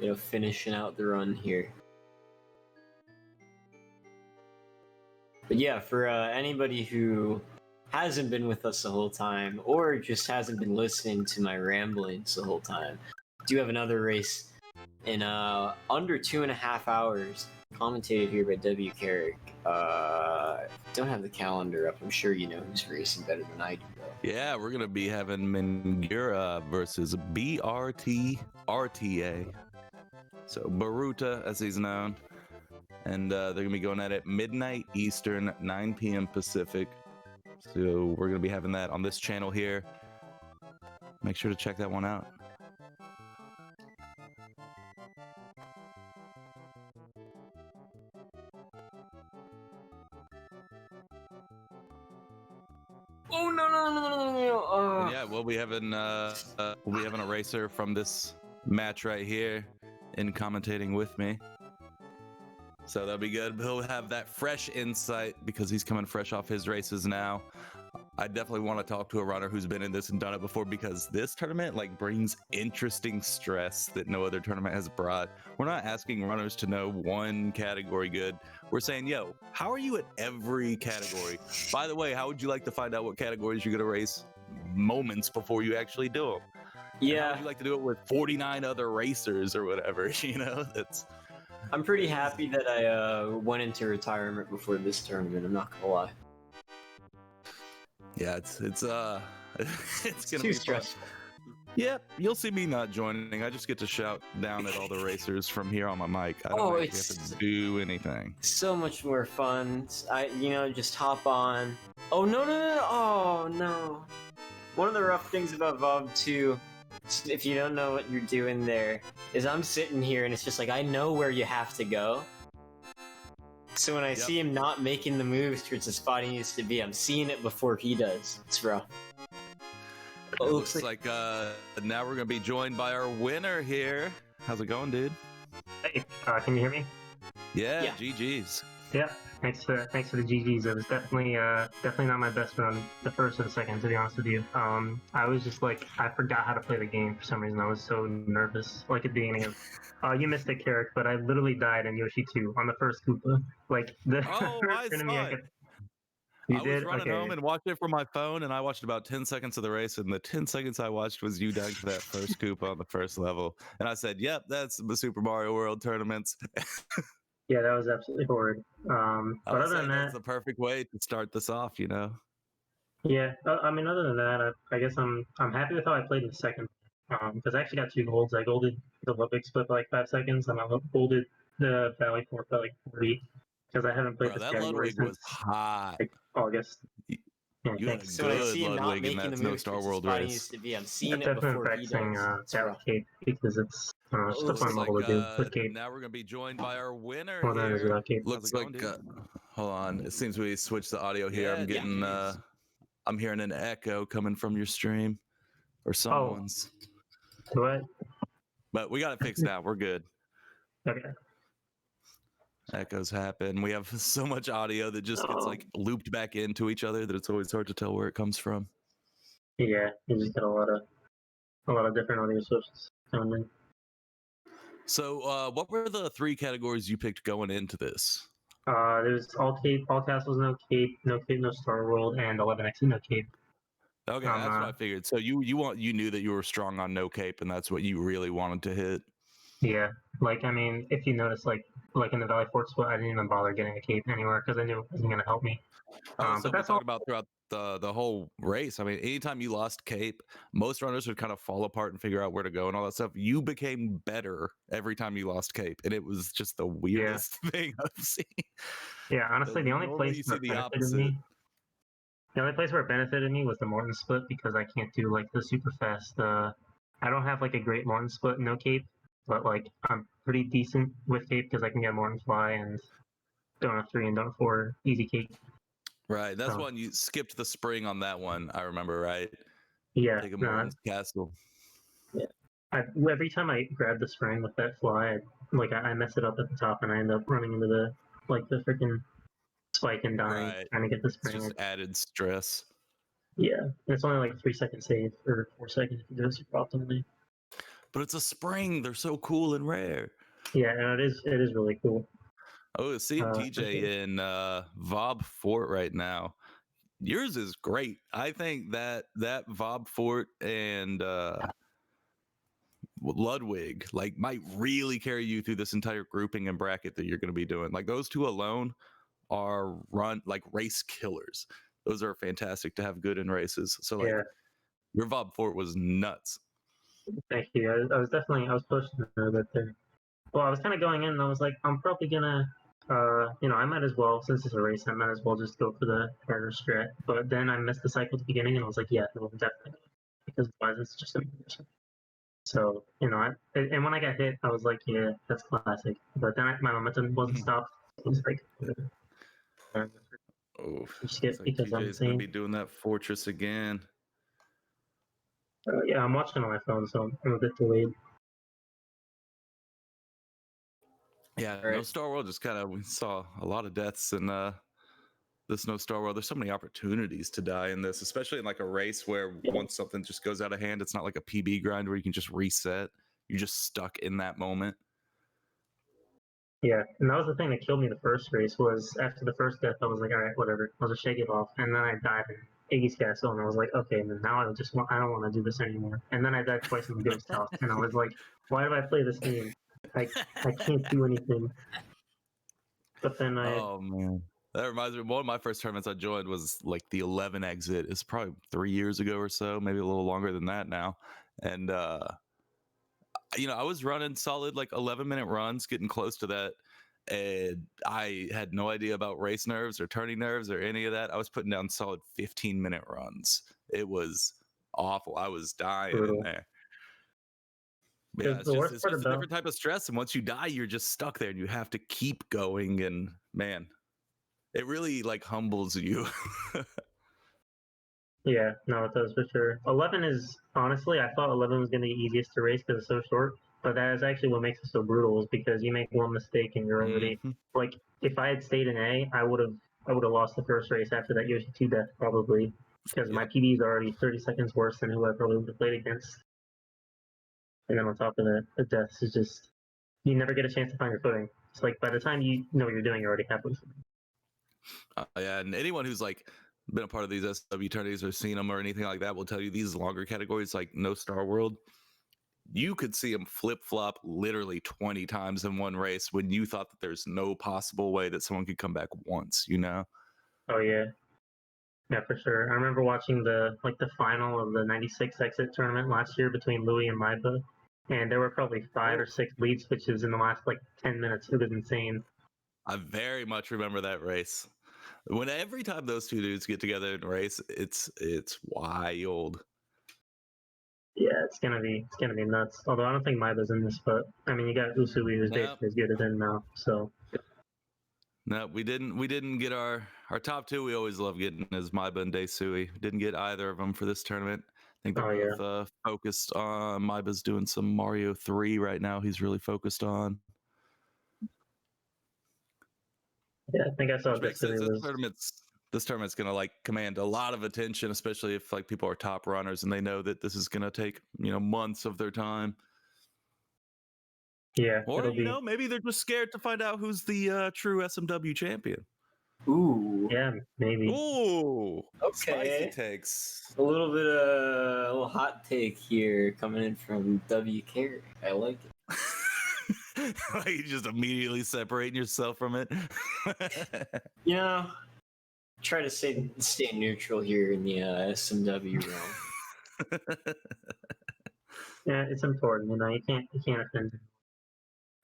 You know, finishing out the run here. But yeah, for anybody who hasn't been with us the whole time, or just hasn't been listening to my ramblings the whole time, I do have another race in under 2.5 hours, commentated here by W. Carrick. Don't have the calendar up. I'm sure you know who's racing better than I do, though. Yeah, we're gonna be having Mingura versus BRT RTA. So Baruta, as he's known. And they're going to be going at it midnight Eastern, 9 p.m. Pacific. So we're going to be having that on this channel here. Make sure to check that one out. Oh no! And yeah, we'll be having a racer from this match right here in commentating with me. So that'll be good. He'll have that fresh insight because he's coming fresh off his races now. I definitely want to talk to a runner who's been in this and done it before, because this tournament like brings interesting stress that no other tournament has brought. We're not asking runners to know one category good. We're saying, yo, how are you at every category? By the way, how would you like to find out what categories you're going to race moments before you actually do them? And how would you like to do it with 49 other racers or whatever? You know, that's. I'm pretty happy that I went into retirement before this tournament. I'm not gonna lie. Yeah, it's gonna Too be stressful. fun. Yep, you'll see me not joining. I just get to shout down at all the racers from here on my mic. I don't actually have to do anything. So much more fun. Just hop on. Oh no! Oh no! One of the rough things about VOB 2, if you don't know what you're doing there, is I'm sitting here and it's just like I know where you have to go. So when I see him not making the moves towards the spot he needs to be, I'm seeing it before he does. It's rough. It looks like now we're gonna be joined by our winner here. How's it going, dude? Hey, can you hear me? Yeah. GG's. Yeah, thanks for the GG's. It was definitely not my best run, the first or the second, to be honest with you. I was just like, I forgot how to play the game for some reason. I was so nervous, like at the beginning of. You missed it, Carrick, but I literally died in Yoshi 2 on the first Koopa. Like the I first enemy saw I could. it. You I did? was running Okay. home and watched it from my phone, and I watched about 10 seconds of the race, and the 10 seconds I watched was you dying to that first Koopa on the first level. And I said, yep, that's the Super Mario World tournaments. Yeah, that was absolutely horrid. But other than that, that's the perfect way to start this off, you know? Yeah, I mean, other than that, I guess I'm happy with how I played in the second. Because I actually got 2 golds. I golded the Ludwig split by like 5 seconds, and I golded the Valley Fort by like 40. Because I haven't played Bro, this that category Ludwig was since hot. like August. Yeah, You had a thanks. So when I good see him not Ludwig in making that the No moves Star towards the World spot he needs race. to be, I'm seeing it Definitely before he practicing does. It's Valley rough. Cape because it's just a fun level to do with Cape. Now we're gonna be joined by our winner More than it is here. without Cape. Looks like hold on. It seems we switched the audio here. I'm getting I'm hearing an echo coming from your stream or someone's. What? But we got it fixed now. We're good. Okay. Echoes happen. We have so much audio that just gets like looped back into each other that it's always hard to tell where it comes from. Yeah, you just got a lot of different audio sources coming in. So, what were the 3 categories you picked going into this? There's all Cape, all castles, no Cape, no Star World, and 11x no Cape. Okay, that's what I figured. So you knew that you were strong on no Cape, and that's what you really wanted to hit. Yeah, like I mean, if you notice, like in the Valley Fort split, I didn't even bother getting a Cape anywhere because I knew it wasn't going to help me. So that's all about throughout the whole race. I mean, anytime you lost Cape, most runners would kind of fall apart and figure out where to go and all that stuff. You became better every time you lost Cape, and it was just the weirdest thing I've seen. Yeah, honestly, the only place where it benefited me. The only place where it benefited me was the Morton split because I can't do like the super fast. I don't have like a great Morton split, no Cape, but like I'm pretty decent with Cape because I can get Morton fly and Donut 3 and Donut 4 easy Cape. Right, that's one you skipped the spring on that one. I remember, right? Yeah, take a Morton's castle. Yeah, every time I grab the spring with that fly, I mess it up at the top and I end up running into the freaking spike and dying trying to get the spring. It's just added stress. Yeah, it's only like 3 second save or 4 seconds if you do it super optimally. But it's a spring. They're so cool and rare. Yeah, and it is really cool. Oh, seeing TJ in Vob Fort right now. Yours is great. I think that Vob Fort and Ludwig might really carry you through this entire grouping and bracket that you're going to be doing. Like those 2 alone are race killers. Those are fantastic to have good in races. So your Vob Fort was nuts. Thank you. I was pushing a little bit there. Well, I was kind of going in and I was like, I'm probably gonna I might as well, since it's a race, I might as well just go for the harder strat. But then I missed the cycle at the beginning, and I was like, yeah, no, definitely, because otherwise it's just embarrassing. So, and when I got hit, I was like, yeah, that's classic. But then my momentum wasn't stopped. It was like, oh, skip like because I'm TJ's gonna insane. be doing that fortress again. Yeah, I'm watching on my phone, so I'm a bit delayed. Yeah, Right. No Star World just kind of, we saw a lot of deaths in this No Star World. There's so many opportunities to die in this, especially in like a race where once something just goes out of hand, it's not like a PB grind where you can just reset. You're just stuck in that moment. Yeah, and that was the thing that killed me the first race. Was after the first death, I was like, all right, whatever, I'll just shake it off. And then I died in Iggy's Castle, and I was like, okay, and then now I don't want to do this anymore. And then I died twice in the Ghost House, and I was like, why do I play this game? I can't do anything. But then Oh man, that reminds me. One of my first tournaments I joined was like the 11 exit. It's probably 3 years ago or so, maybe a little longer than that now. And I was running solid like 11-minute runs, getting close to that. And I had no idea about race nerves or turning nerves or any of that. I was putting down solid 15-minute runs. It was awful. I was dying in there. But yeah, the worst it's part just a about different type of stress. And once you die, you're just stuck there and you have to keep going. And man, it really like humbles you. Yeah, no, it does for sure. 11 is honestly, I thought 11 was going to be easiest to race because it's so short, but that is actually what makes it so brutal. Is because you make one mistake and you're already like, if I had stayed in A, I would have lost the first race after that Yoshi 2 death probably because my Yep. PB is already 30 seconds worse than who I probably would have played against. And then on top of that, the deaths is just you never get a chance to find your footing. It's like by the time you know what you're doing, you're already halfway through. Yeah, and anyone who's like been a part of these SW tourneys or seen them or anything like that will tell you these longer categories like No Star World, you could see them flip flop literally 20 times in one race when you thought that there's no possible way that someone could come back once, Oh yeah. Yeah, for sure. I remember watching the final of the '96 exit tournament last year between Louis and Maiba, and there were probably 5 or 6 lead switches in the last like 10 minutes. It was insane. I very much remember that race. When every time those two dudes get together in a race, it's wild. Yeah, it's gonna be nuts. Although I don't think Maiba's in this, but I mean you got Usui who's basically as good as him now. So no, we didn't get our top two. We always love getting is Maiba and Daisui. Didn't get either of them for this tournament. I think they're both focused on Maiba's doing some Mario 3 right now. He's really focused on. yeah, I think I saw Which makes sense. was This tournament's gonna like command a lot of attention, especially if like people are top runners and they know that this is gonna take months of their time. yeah, Or it'll be maybe they're just scared to find out who's the true SMW champion. Ooh. yeah, maybe. Ooh. Okay. Spicy takes. A little bit of a little hot take here coming in from WK. I like it. You just immediately separating yourself from it. Try to stay neutral here in the SMW realm. Yeah, it's important. You can't offend him.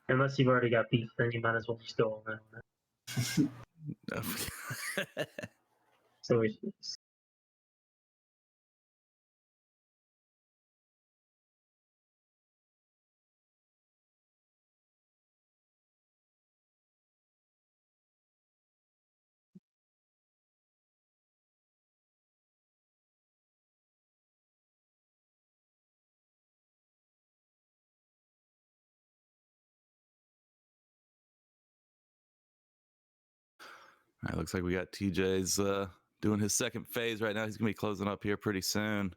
Unless you've already got beef, then you might as well just go all in on it. So All right, looks like we got TJ's doing his second phase right now. He's gonna be closing up here pretty soon.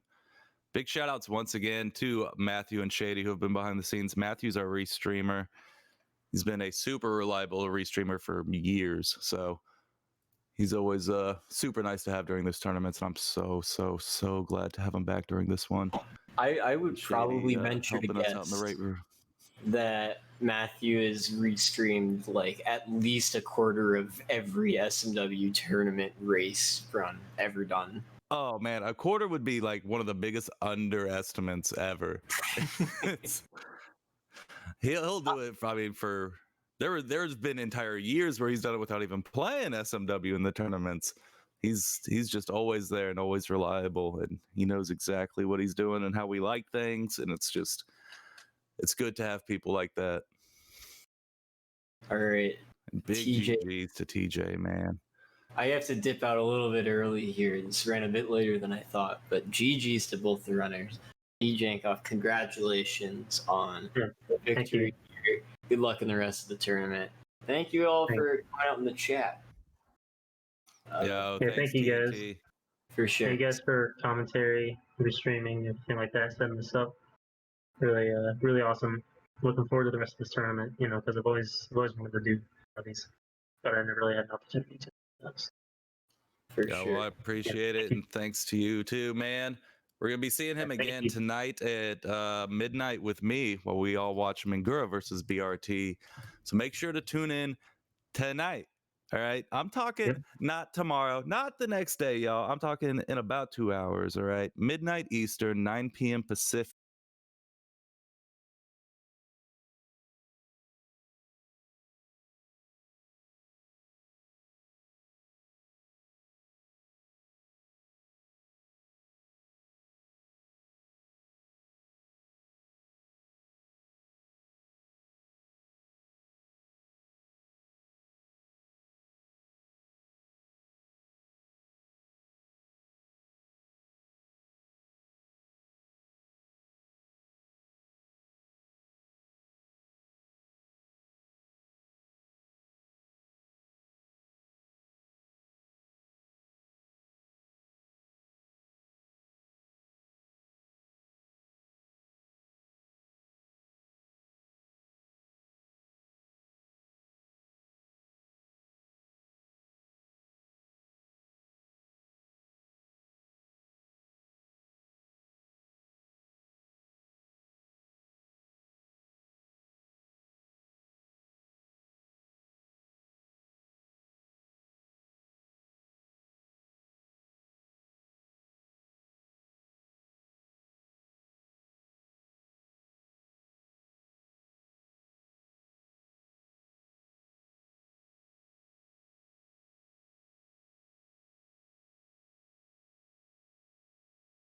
Big shout outs once again to Matthew and Shady who have been behind the scenes. Matthew's our restreamer. He's been a super reliable restreamer for years, so he's always super nice to have during this tournaments, and I'm so glad to have him back during this one. I would Shady, probably venture to helping us out in the guess right room. that Matthew is restreamed like at least a quarter of every SMW tournament race run ever done. Oh man, a quarter would be like one of the biggest underestimates ever. He'll do it. I mean, for there's been entire years where he's done it without even playing SMW in the tournaments. He's just always there and always reliable, and he knows exactly what he's doing and how we like things, and it's good to have people like that. All right. And big TJ. GGs to TJ, man. I have to dip out a little bit early here. This ran a bit later than I thought, but GGs to both the runners. Djaco98, congratulations on the victory here. Good luck in the rest of the tournament. Thank you all for coming out in the chat. Thank you guys. For sure. Thank you guys for commentary, for streaming, everything like that, setting this up. Really, really awesome. Looking forward to the rest of this tournament, because I've always wanted to do these, but I never really had an opportunity to. For sure. Well, I appreciate it, and thanks to you too, man. We're gonna be seeing him again tonight at midnight with me while we all watch Mingura versus BRT. So make sure to tune in tonight. All right, I'm talking not tomorrow, not the next day, y'all. I'm talking in about 2 hours. All right, midnight Eastern, 9 p.m. Pacific.